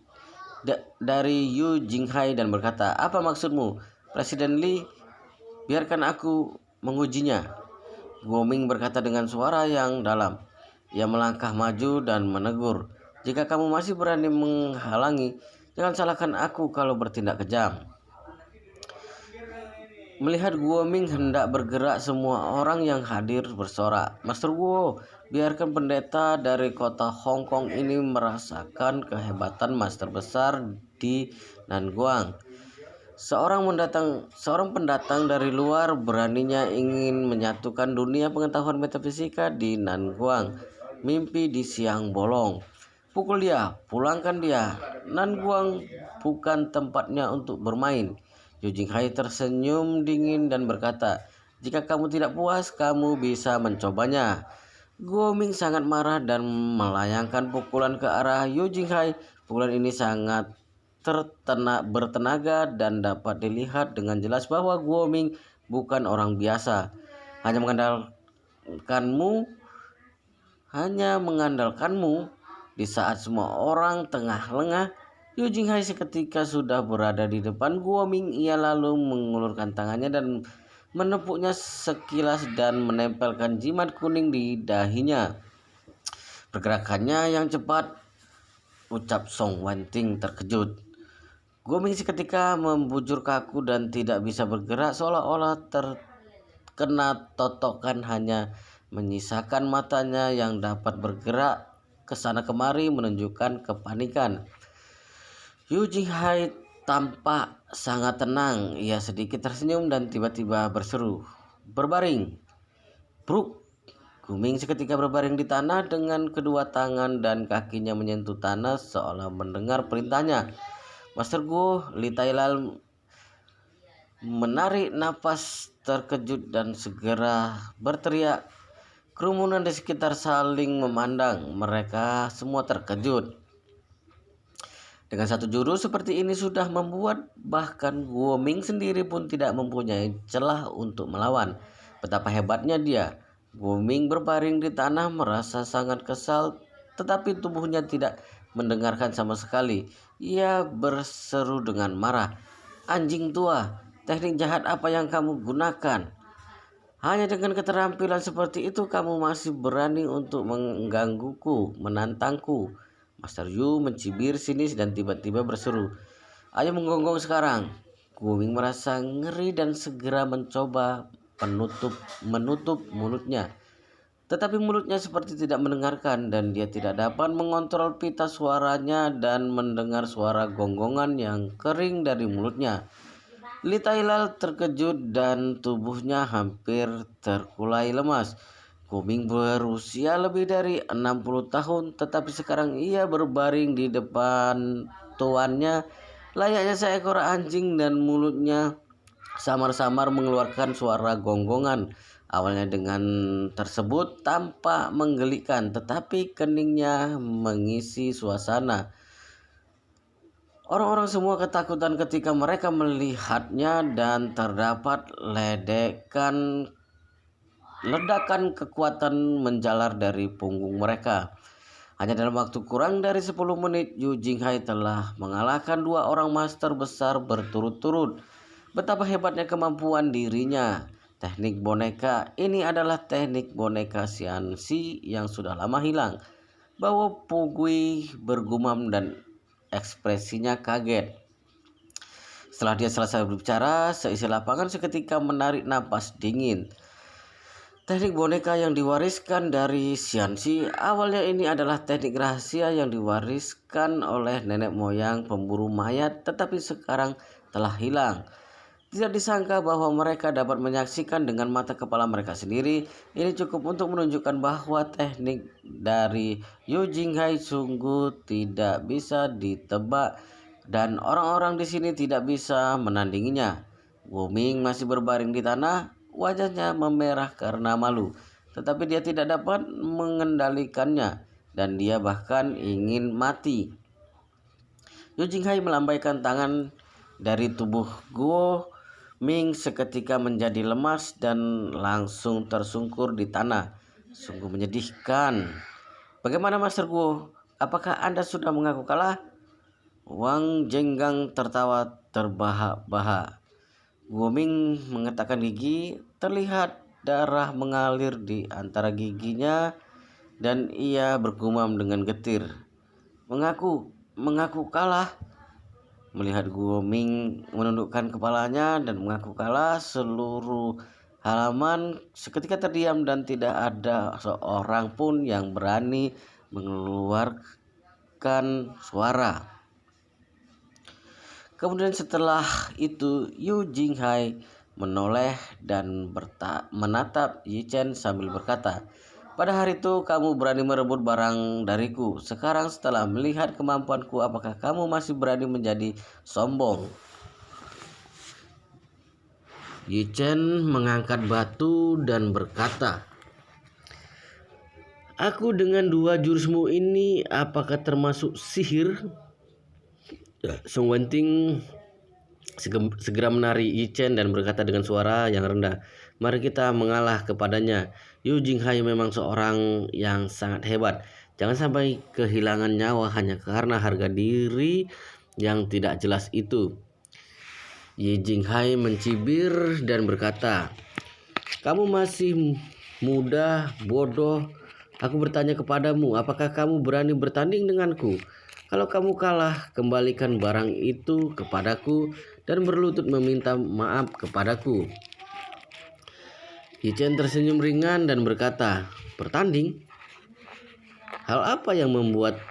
dari Yu Jinghai dan berkata, "Apa maksudmu, Presiden Li? Biarkan aku mengujinya." Guo Ming berkata dengan suara yang dalam. Ia melangkah maju dan menegur, "Jika kamu masih berani menghalangi, jangan salahkan aku kalau bertindak kejam." Melihat Guo Ming hendak bergerak, semua orang yang hadir bersorak, "Master Guo, biarkan pendeta dari kota Hong Kong ini merasakan kehebatan master besar di Nanguang." Seorang pendatang dari luar beraninya ingin menyatukan dunia pengetahuan metafisika di Nanguang. Mimpi di siang bolong. Pukul dia, pulangkan dia. Nanguang bukan tempatnya untuk bermain. Yu Jinghai tersenyum dingin dan berkata, "Jika kamu tidak puas, kamu bisa mencobanya." Guo Ming sangat marah dan melayangkan pukulan ke arah Yu Jinghai. Pukulan ini sangat bertenaga dan dapat dilihat dengan jelas bahwa Guo Ming bukan orang biasa. Hanya mengandalkanmu di saat semua orang tengah lengah. Yu Jinghai seketika sudah berada di depan Guo Ming. Ia lalu mengulurkan tangannya dan menepuknya sekilas dan menempelkan jimat kuning di dahinya. Pergerakannya yang cepat, ucap Song Wanting terkejut. Guo Ming seketika membujur kaku dan tidak bisa bergerak, seolah-olah terkena totokan, hanya menyisakan matanya yang dapat bergerak ke sana kemari menunjukkan kepanikan. Yu Jinghai tampak sangat tenang. Ia sedikit tersenyum dan tiba-tiba berseru, "Berbaring!" Bruk! Guo Ming seketika berbaring di tanah dengan kedua tangan dan kakinya menyentuh tanah seolah mendengar perintahnya. Master Guo, Li Tailai menarik napas terkejut dan segera berteriak. Kerumunan di sekitar saling memandang. Mereka semua terkejut. Dengan satu jurus seperti ini sudah membuat bahkan Guo Ming sendiri pun tidak mempunyai celah untuk melawan. Betapa hebatnya dia. Guo Ming berbaring di tanah merasa sangat kesal, tetapi tubuhnya tidak mendengarkan sama sekali. Ia berseru dengan marah, "Anjing tua, teknik jahat apa yang kamu gunakan? Hanya dengan keterampilan seperti itu kamu masih berani untuk menggangguku, menantangku." Master Yu mencibir sinis dan tiba-tiba berseru, "Ayo menggonggong sekarang." Guo Ming merasa ngeri dan segera mencoba menutup mulutnya. Tetapi mulutnya seperti tidak mendengarkan dan dia tidak dapat mengontrol pita suaranya dan mendengar suara gonggongan yang kering dari mulutnya. Li Tailai terkejut dan tubuhnya hampir terkulai lemas. Guo Ming berusia lebih dari 60 tahun, tetapi sekarang ia berbaring di depan tuannya layaknya seekor anjing dan mulutnya samar-samar mengeluarkan suara gonggongan. Awalnya dengan tersebut tampak menggelikan, tetapi keningnya mengisi suasana. Orang-orang semua ketakutan ketika mereka melihatnya dan terdapat ledakan kekuatan menjalar dari punggung mereka. Hanya dalam waktu kurang dari 10 menit, Yu Jinghai telah mengalahkan 2 orang master besar berturut-turut. betapa hebatnya kemampuan dirinya. Teknik boneka ini adalah teknik boneka Xianxi yang sudah lama hilang. Bahwa Pugui bergumam dan ekspresinya kaget. Setelah dia selesai berbicara, seisi lapangan seketika menarik napas dingin. Teknik boneka yang diwariskan dari Xianxi, awalnya ini adalah teknik rahasia yang diwariskan oleh nenek moyang pemburu mayat, tetapi sekarang telah hilang. Tidak disangka bahwa mereka dapat menyaksikan dengan mata kepala mereka sendiri. Ini cukup untuk menunjukkan bahwa teknik dari Yu Jinghai sungguh tidak bisa ditebak dan orang-orang di sini tidak bisa menandinginya. Wu Ming masih berbaring di tanah. Wajahnya memerah karena malu, tetapi dia tidak dapat mengendalikannya dan dia bahkan ingin mati. Yu Jinghai melambaikan tangan dari tubuh Guo Ming seketika menjadi lemas dan langsung tersungkur di tanah. Sungguh menyedihkan. Bagaimana Master Guo? Apakah Anda sudah mengaku kalah? Wang Jenggang tertawa terbahak-bahak. Guo Ming mengetakkan gigi, terlihat darah mengalir di antara giginya dan ia bergumam dengan getir. Mengaku kalah. Melihat Guo Ming menundukkan kepalanya dan mengaku kalah, seluruh halaman seketika terdiam dan tidak ada seorang pun yang berani mengeluarkan suara. Kemudian setelah itu Yu Jinghai menoleh dan menatap Yi Chen sambil berkata, "Pada hari itu kamu berani merebut barang dariku. Sekarang setelah melihat kemampuanku, apakah kamu masih berani menjadi sombong?" Yi Chen mengangkat batu dan berkata, "Aku dengan 2 jurusmu ini apakah termasuk sihir?" Song Wenting segera menari Yi Chen dan berkata dengan suara yang rendah, "Mari kita mengalah kepadanya. Yu Jinghai memang seorang yang sangat hebat. Jangan sampai kehilangan nyawa hanya karena harga diri yang tidak jelas itu." Yi Jinghai mencibir dan berkata, "Kamu masih muda, bodoh. Aku bertanya kepadamu, apakah kamu berani bertanding denganku? Kalau kamu kalah, kembalikan barang itu kepadaku dan berlutut meminta maaf kepadaku." Yi Chen tersenyum ringan dan berkata, "Bertanding? Hal apa yang membuat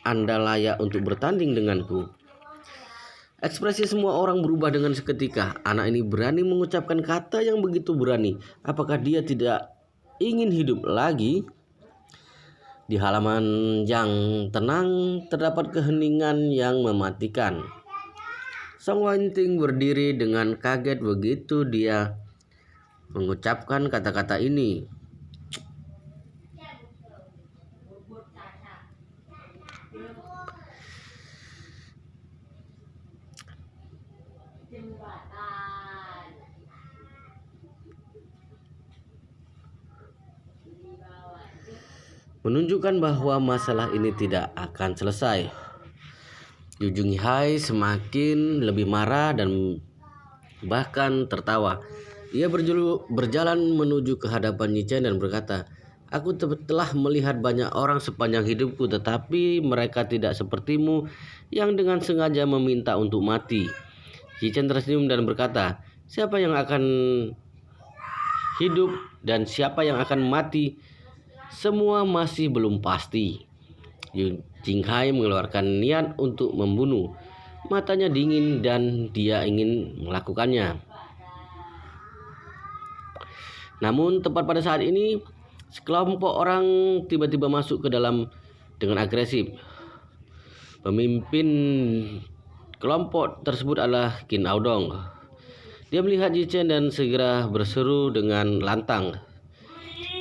Anda layak untuk bertanding denganku?" Ekspresi semua orang berubah dengan seketika. Anak ini berani mengucapkan kata yang begitu berani. Apakah dia tidak ingin hidup lagi? Di halaman yang tenang terdapat keheningan yang mematikan. Song Wenting berdiri dengan kaget begitu dia mengucapkan kata-kata ini. Menunjukkan bahwa masalah ini tidak akan selesai. Yu Jinghai semakin lebih marah dan bahkan tertawa. Ia berjalan menuju ke hadapan Yi Chen dan berkata, "Aku telah melihat banyak orang sepanjang hidupku, tetapi mereka tidak sepertimu yang dengan sengaja meminta untuk mati." Yi Chen tersenyum dan berkata, "Siapa yang akan hidup dan siapa yang akan mati? Semua masih belum pasti." Yu Jinghai mengeluarkan niat untuk membunuh. Matanya dingin dan dia ingin melakukannya. Namun tepat pada saat ini, sekelompok orang tiba-tiba masuk ke dalam dengan agresif. Pemimpin kelompok tersebut adalah Qin Aodong. Dia melihat Yi Chen dan segera berseru dengan lantang,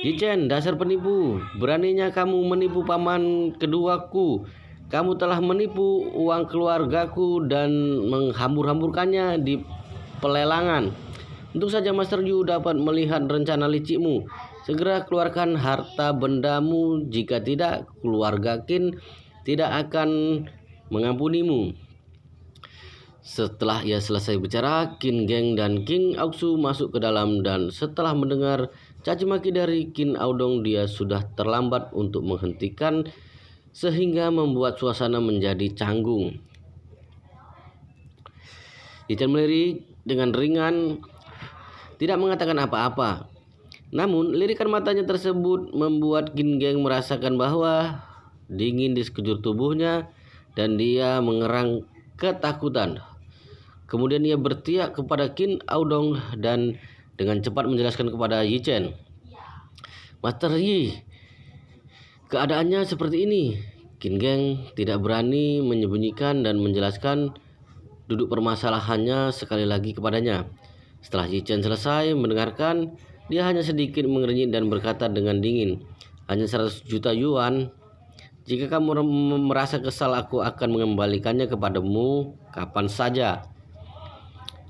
"Yi Chen, dasar penipu! Beraninya kamu menipu paman keduaku. Kamu telah menipu uang keluargaku dan menghambur-hamburkannya di pelelangan. Untuk saja Master Yu dapat melihat rencana licikmu. Segera keluarkan harta bendamu, jika tidak keluarga Qin tidak akan mengampunimu." Setelah ia selesai bicara, Qin Geng dan King Aoksu masuk ke dalam, dan setelah mendengar caci maki dari Qin Aodong, dia sudah terlambat untuk menghentikan sehingga membuat suasana menjadi canggung. Yichen melirik dengan ringan, tidak mengatakan apa-apa. Namun, lirikan matanya tersebut membuat Qin Geng merasakan bahwa dingin di sekujur tubuhnya dan dia mengerang ketakutan. Kemudian ia berteriak kepada Qin Aodong dan dengan cepat menjelaskan kepada Yichen. Master Yi, keadaannya seperti ini. Qin Geng tidak berani menyembunyikan dan menjelaskan duduk permasalahannya sekali lagi kepadanya. Setelah Yichen selesai mendengarkan, dia hanya sedikit mengernyit dan berkata dengan dingin, hanya 100 juta yuan. Jika kamu merasa kesal, aku akan mengembalikannya kepadamu kapan saja.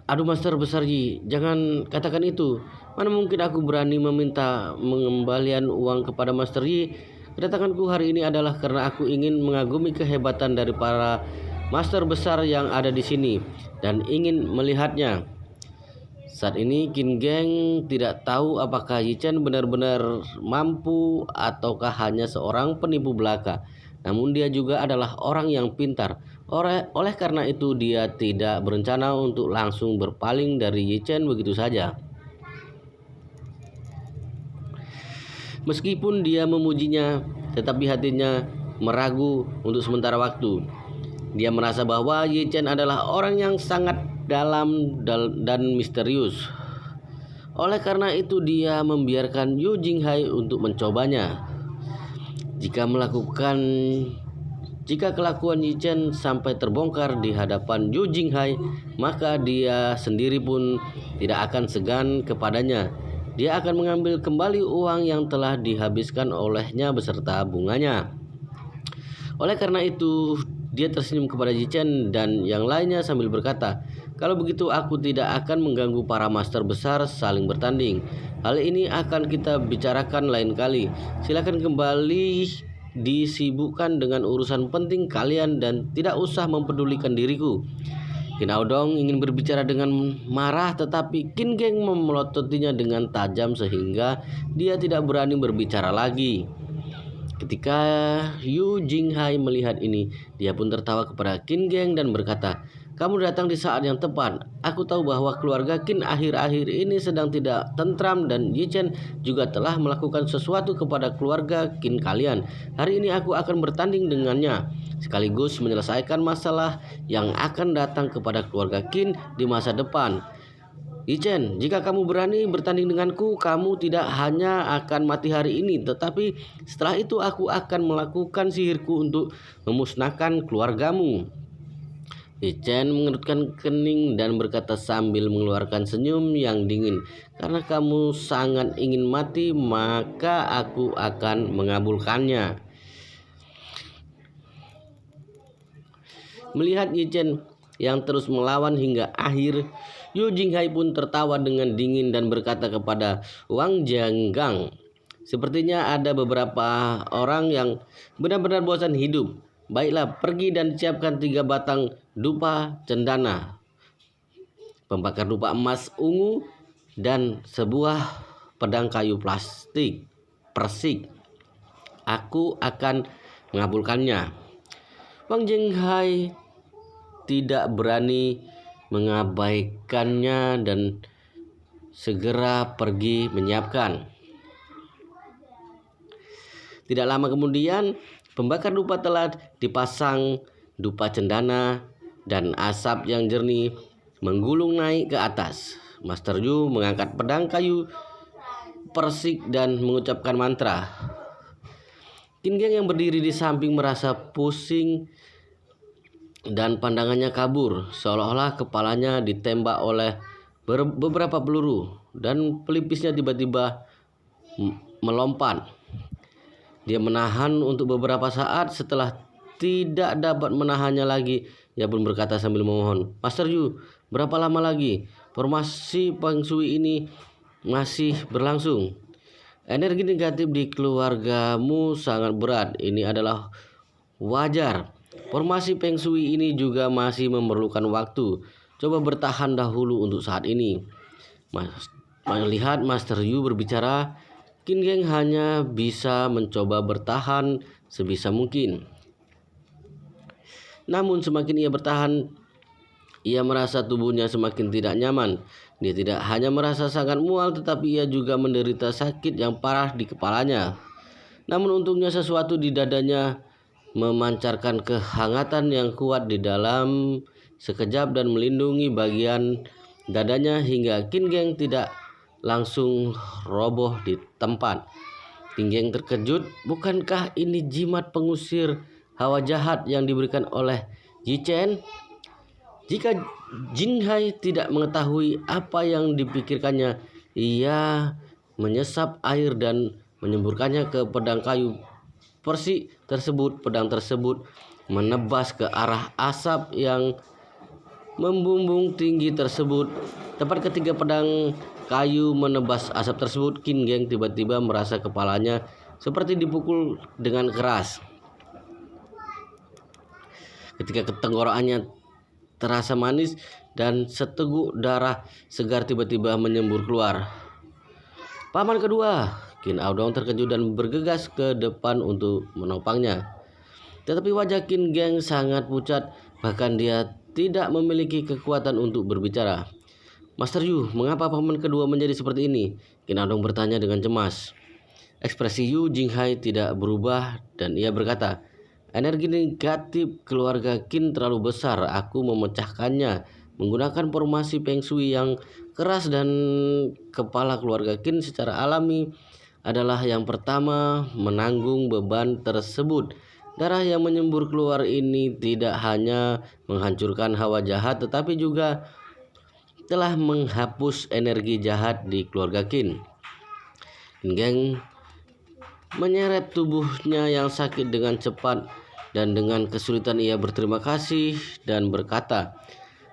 Aduh Master Besar Yi, jangan katakan itu. Mana mungkin aku berani meminta pengembalian uang kepada Master Yi. Kedatanganku hari ini adalah karena aku ingin mengagumi kehebatan dari para Master Besar yang ada di sini dan ingin melihatnya. Saat ini Qin Geng tidak tahu apakah Yichen benar-benar mampu ataukah hanya seorang penipu belaka. Namun dia juga adalah orang yang pintar. Oleh karena itu dia tidak berencana untuk langsung berpaling dari Yichen begitu saja. Meskipun dia memujinya, tetapi hatinya meragu untuk sementara waktu. Dia merasa bahwa Yichen adalah orang yang sangat dalam dan misterius. Oleh karena itu dia membiarkan Yu Jinghai untuk mencobanya. Jika kelakuan Yichen sampai terbongkar di hadapan Yu Jinghai, maka dia sendiri pun tidak akan segan kepadanya. Dia akan mengambil kembali uang yang telah dihabiskan olehnya beserta bunganya. Oleh karena itu, dia tersenyum kepada Yichen dan yang lainnya sambil berkata, kalau begitu aku tidak akan mengganggu para master besar saling bertanding. Hal ini akan kita bicarakan lain kali. Silakan kembali disibukkan dengan urusan penting kalian dan tidak usah mempedulikan diriku. Qin Aodong ingin berbicara dengan marah, tetapi Qin Geng memelototinya dengan tajam sehingga dia tidak berani berbicara lagi. Ketika Yu Jinghai melihat ini, dia pun tertawa kepada Qin Geng dan berkata, kamu datang di saat yang tepat. Aku tahu bahwa keluarga Qin akhir-akhir ini sedang tidak tentram dan Yichen juga telah melakukan sesuatu kepada keluarga Qin kalian. Hari ini aku akan bertanding dengannya, sekaligus menyelesaikan masalah yang akan datang kepada keluarga Qin di masa depan. Yichen, jika kamu berani bertanding denganku, kamu tidak hanya akan mati hari ini, tetapi setelah itu aku akan melakukan sihirku untuk memusnahkan keluargamu. Yichen mengerutkan kening dan berkata sambil mengeluarkan senyum yang dingin, karena kamu sangat ingin mati, maka aku akan mengabulkannya. Melihat Yichen yang terus melawan hingga akhir, Yu Jinghai pun tertawa dengan dingin dan berkata kepada Wang Jianggang, sepertinya ada beberapa orang yang benar-benar bosan hidup. Baiklah, pergi dan siapkan 3 batang dupa cendana, pembakar dupa emas ungu, dan sebuah pedang kayu plastik persik. Aku akan mengabulkannya. Wang Jinghai tidak berani mengabaikannya dan segera pergi menyiapkan. Tidak lama kemudian, pembakar dupa telah dipasang dupa cendana dan asap yang jernih menggulung naik ke atas. Master Yu mengangkat pedang kayu persik dan mengucapkan mantra. Qin Geng yang berdiri di samping merasa pusing dan pandangannya kabur, seolah-olah kepalanya ditembak oleh beberapa peluru dan pelipisnya tiba-tiba melompat. Dia menahan untuk beberapa saat. Setelah tidak dapat menahannya lagi, ia pun berkata sambil memohon, Master Yu, berapa lama lagi formasi Feng Shui ini masih berlangsung? Energi negatif di keluargamu sangat berat. Ini adalah wajar. Formasi Feng Shui ini juga masih memerlukan waktu. Coba bertahan dahulu untuk saat ini. Melihat Master Yu berbicara, Qin Geng hanya bisa mencoba bertahan sebisa mungkin. Namun semakin ia bertahan, ia merasa tubuhnya semakin tidak nyaman. Dia tidak hanya merasa sangat mual, tetapi ia juga menderita sakit yang parah di kepalanya. Namun untungnya sesuatu di dadanya memancarkan kehangatan yang kuat di dalam sekejap dan melindungi bagian dadanya hingga Qin Geng tidak langsung roboh di tempat. Qin Geng terkejut, bukankah ini jimat pengusir hawa jahat yang diberikan oleh Yi Chen? Jika Jing Hai tidak mengetahui apa yang dipikirkannya, ia menyesap air dan menyemburkannya ke pedang kayu persi tersebut. Pedang tersebut menebas ke arah asap yang membumbung tinggi tersebut. Tepat ketika pedang kayu menebas asap tersebut, Qin Geng tiba-tiba merasa kepalanya seperti dipukul dengan keras. Ketika tenggorokannya terasa manis dan seteguk darah segar tiba-tiba menyembur keluar. Paman kedua, Qin Aodong terkejut dan bergegas ke depan untuk menopangnya. Tetapi wajah Qin Geng sangat pucat, bahkan dia tidak memiliki kekuatan untuk berbicara. Master Yu, mengapa paman kedua menjadi seperti ini? Qin Aodong bertanya dengan cemas. Ekspresi Yu Jinghai tidak berubah dan ia berkata, energi negatif keluarga Qin terlalu besar. Aku memecahkannya menggunakan formasi Feng Shui yang keras dan kepala keluarga Qin secara alami adalah yang pertama menanggung beban tersebut. Darah yang menyembur keluar ini tidak hanya menghancurkan hawa jahat tetapi juga telah menghapus energi jahat di keluarga Qin. Qin Geng menyeret tubuhnya yang sakit dengan cepat dan dengan kesulitan ia berterima kasih dan berkata,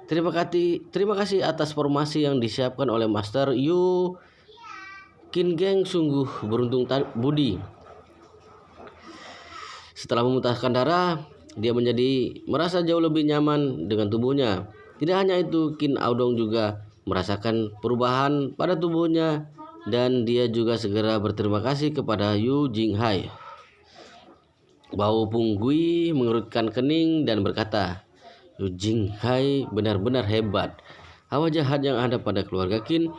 terima kasih atas formasi yang disiapkan oleh Master Yu. Qin Geng sungguh beruntung budi. Setelah memuntahkan darah, dia merasa jauh lebih nyaman dengan tubuhnya. Tidak hanya itu, Qin Aodong juga merasakan perubahan pada tubuhnya dan dia juga segera berterima kasih kepada Yu Jinghai. Bau Punggui mengerutkan kening dan berkata, Yu Jinghai benar-benar hebat. Hawa jahat yang ada pada keluarga Qin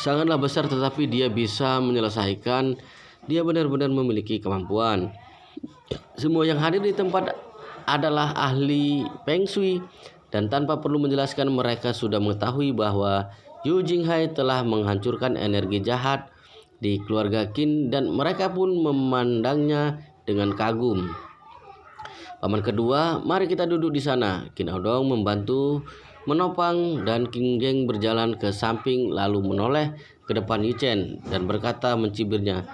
sangatlah besar tetapi dia bisa menyelesaikan. Dia benar-benar memiliki kemampuan. Semua yang hadir di tempat adalah ahli Feng Shui dan tanpa perlu menjelaskan mereka sudah mengetahui bahwa Yu Jinghai telah menghancurkan energi jahat di keluarga Qin dan mereka pun memandangnya dengan kagum. Paman kedua, mari kita duduk di sana. Qin Aodong membantu menopang dan Qin Geng berjalan ke samping lalu menoleh ke depan Yi Chen dan berkata mencibirnya,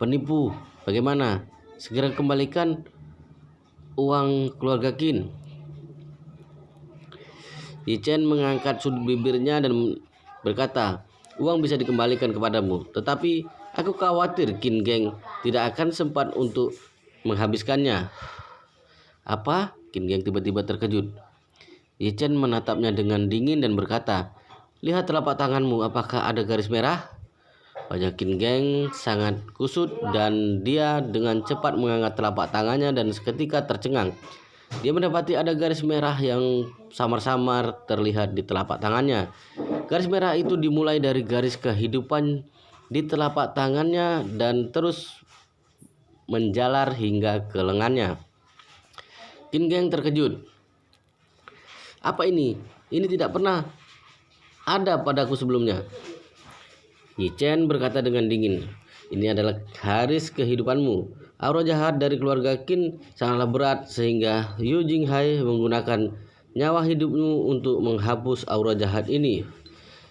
penipu, bagaimana? Segera kembalikan uang keluarga Qin. Yi Chen mengangkat sudut bibirnya dan berkata, uang bisa dikembalikan kepadamu, tetapi aku khawatir Qin Geng tidak akan sempat untuk menghabiskannya. Apa? Qin Geng tiba-tiba terkejut. Yi Chen menatapnya dengan dingin dan berkata, lihat telapak tanganmu, apakah ada garis merah? Wajah Qin Geng sangat kusut dan dia dengan cepat mengangkat telapak tangannya dan seketika tercengang. Dia mendapati ada garis merah yang samar-samar terlihat di telapak tangannya. Garis merah itu dimulai dari garis kehidupan di telapak tangannya dan terus menjalar hingga ke lengannya. Qin Geng terkejut. Apa ini? Ini tidak pernah ada padaku sebelumnya. Yi Chen berkata dengan dingin, ini adalah garis kehidupanmu. Aura jahat dari keluarga Qin sangatlah berat sehingga Yu Jinghai menggunakan nyawa hidupmu untuk menghapus aura jahat ini.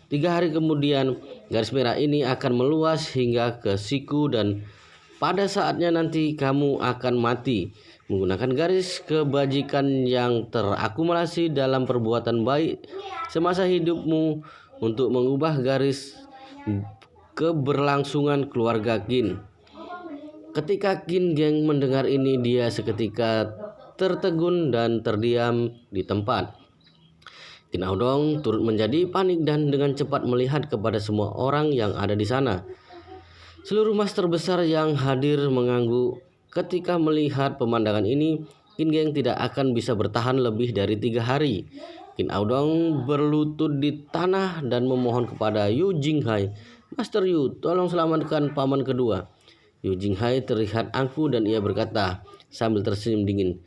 3 hari kemudian garis merah ini akan meluas hingga ke siku dan pada saatnya nanti kamu akan mati menggunakan garis kebajikan yang terakumulasi dalam perbuatan baik semasa hidupmu untuk mengubah garis keberlangsungan keluarga Qin. Ketika Qin Geng mendengar ini, dia seketika tertegun dan terdiam di tempat. Kin Audong turut menjadi panik dan dengan cepat melihat kepada semua orang yang ada di sana. Seluruh master besar yang hadir mengangguk ketika melihat pemandangan ini. Kin Geng tidak akan bisa bertahan lebih dari 3 hari. Kin Audong berlutut di tanah dan memohon kepada Yu Jinghai, "Master Yu, tolong selamatkan paman kedua." Yu Jinghai terlihat angkuh dan ia berkata sambil tersenyum dingin,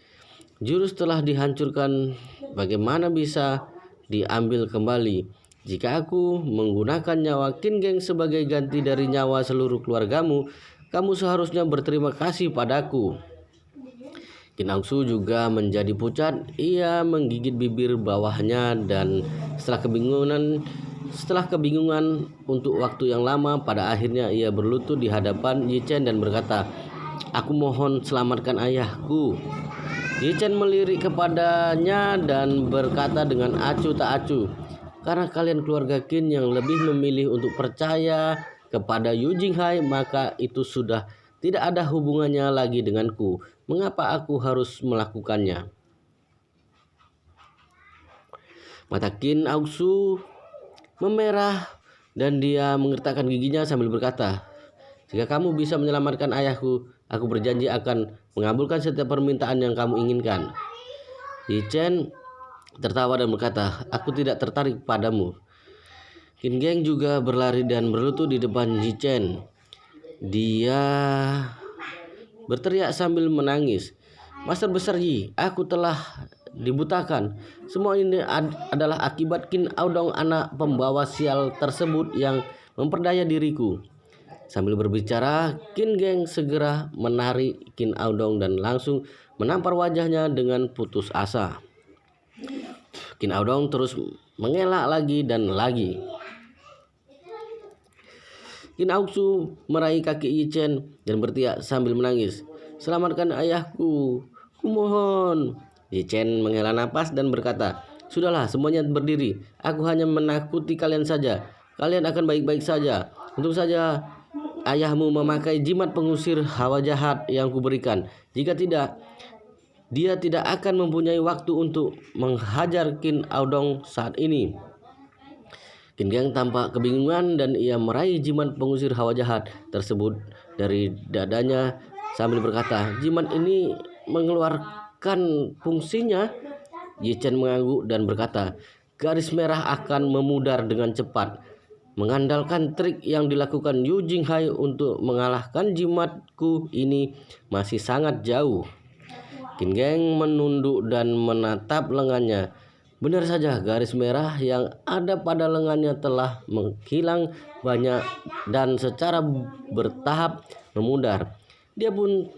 "Jurus telah dihancurkan, bagaimana bisa diambil kembali? Jika aku menggunakan nyawa Kin Geng sebagai ganti dari nyawa seluruh keluargamu, kamu seharusnya berterima kasih padaku." Kin Aoksu juga menjadi pucat. Ia menggigit bibir bawahnya dan setelah kebingungan untuk waktu yang lama, pada akhirnya ia berlutut di hadapan Yi Chen dan berkata, "Aku mohon selamatkan ayahku." Yi Chen melirik kepadanya dan berkata dengan acuh tak acuh, "Karena kalian keluarga Qin yang lebih memilih untuk percaya kepada Yu Jinghai, maka itu sudah tidak ada hubungannya lagi denganku. Mengapa aku harus melakukannya?" Mata Kin Aoksu memerah dan dia mengertakkan giginya sambil berkata, "Jika kamu bisa menyelamatkan ayahku, aku berjanji akan mengabulkan setiap permintaan yang kamu inginkan." Yi Chen tertawa dan berkata, "Aku tidak tertarik padamu." Qin Geng juga berlari dan berlutut di depan Yi Chen. Dia berteriak sambil menangis, "Master besar Yi, aku telah dibutakan. Semua ini adalah akibat Kin Audong, anak pembawa sial tersebut yang memperdaya diriku." Sambil berbicara, Qin Geng segera menarik Kin Audong dan langsung menampar wajahnya dengan putus asa. Kin Audong terus mengelak lagi dan lagi. Kin Aoksu meraih kaki Yi Chen dan berteriak sambil menangis, "Selamatkan ayahku, kumohon." Yi Chen menghela napas dan berkata, "Sudahlah, semuanya berdiri. Aku hanya menakuti kalian saja. Kalian akan baik-baik saja. Untung saja ayahmu memakai jimat pengusir hawa jahat yang kuberikan. Jika tidak, dia tidak akan mempunyai waktu untuk menghajar Kin Audong saat ini." Qin Geng tampak kebingungan dan ia meraih jimat pengusir hawa jahat tersebut dari dadanya sambil berkata, "Jimat ini mengeluarkan fungsinya?" Yi Chen mengangguk dan berkata, "Garis merah akan memudar dengan cepat. Mengandalkan trik yang dilakukan Yu Jinghai untuk mengalahkan jimatku ini masih sangat jauh." Qin Geng menunduk dan menatap lengannya. Benar saja, garis merah yang ada pada lengannya telah menghilang banyak dan secara bertahap memudar. Dia pun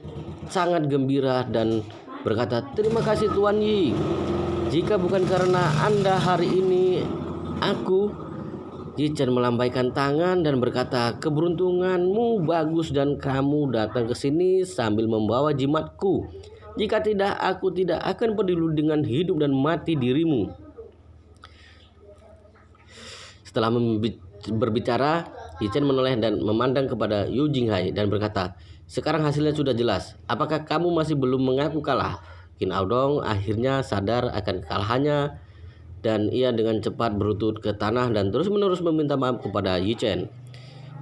sangat gembira dan berkata, "Terima kasih Tuan Yi. Jika bukan karena Anda hari ini aku..." Yi Chen melambaikan tangan dan berkata, "Keberuntunganmu bagus dan kamu datang ke sini sambil membawa jimatku. Jika tidak, aku tidak akan peduli dengan hidup dan mati dirimu." Setelah berbicara, Yi Chen menoleh dan memandang kepada Yu Jinghai dan berkata, "Sekarang hasilnya sudah jelas. Apakah kamu masih belum mengaku kalah?" Kin Audong akhirnya sadar akan kekalahannya dan ia dengan cepat berlutut ke tanah dan terus-menerus meminta maaf kepada Yi Chen.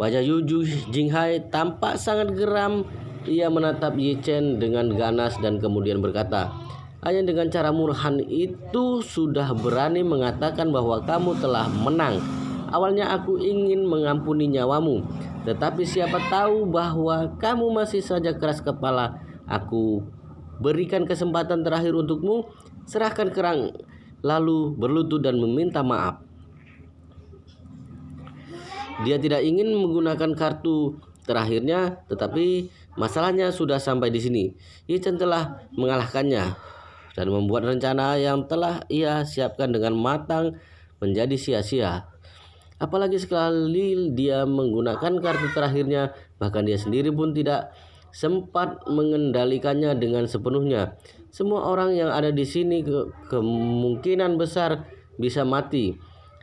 Wajah Yu Jinghai tampak sangat geram. Ia menatap Yi Chen dengan ganas dan kemudian berkata, "Hanya dengan cara murahan itu sudah berani mengatakan bahwa kamu telah menang. Awalnya aku ingin mengampuni nyawamu, tetapi siapa tahu bahwa kamu masih saja keras kepala. Aku berikan kesempatan terakhir untukmu. Serahkan kerang." Lalu berlutut dan meminta maaf. Dia tidak ingin menggunakan kartu terakhirnya, tetapi masalahnya sudah sampai di sini. Yi Chen telah mengalahkannya dan membuat rencana yang telah ia siapkan dengan matang menjadi sia-sia. Apalagi sekali dia menggunakan kartu terakhirnya, bahkan dia sendiri pun tidak sempat mengendalikannya dengan sepenuhnya. Semua orang yang ada di sini kemungkinan besar bisa mati.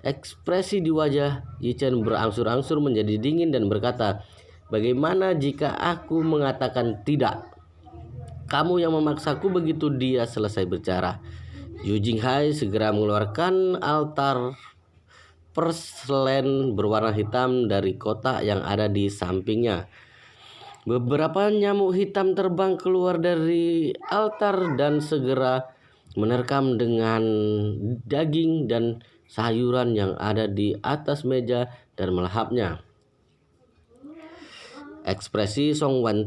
Ekspresi di wajah Yi Chen berangsur-angsur menjadi dingin dan berkata, "Bagaimana jika aku mengatakan tidak? kamu yang memaksaku. Begitu dia selesai bicara, Yu Jinghai segera mengeluarkan altar porselen berwarna hitam dari kotak yang ada di sampingnya. Beberapa nyamuk hitam terbang keluar dari altar dan segera menerkam dengan daging dan sayuran yang ada di atas meja dan melahapnya. Ekspresi Song Wan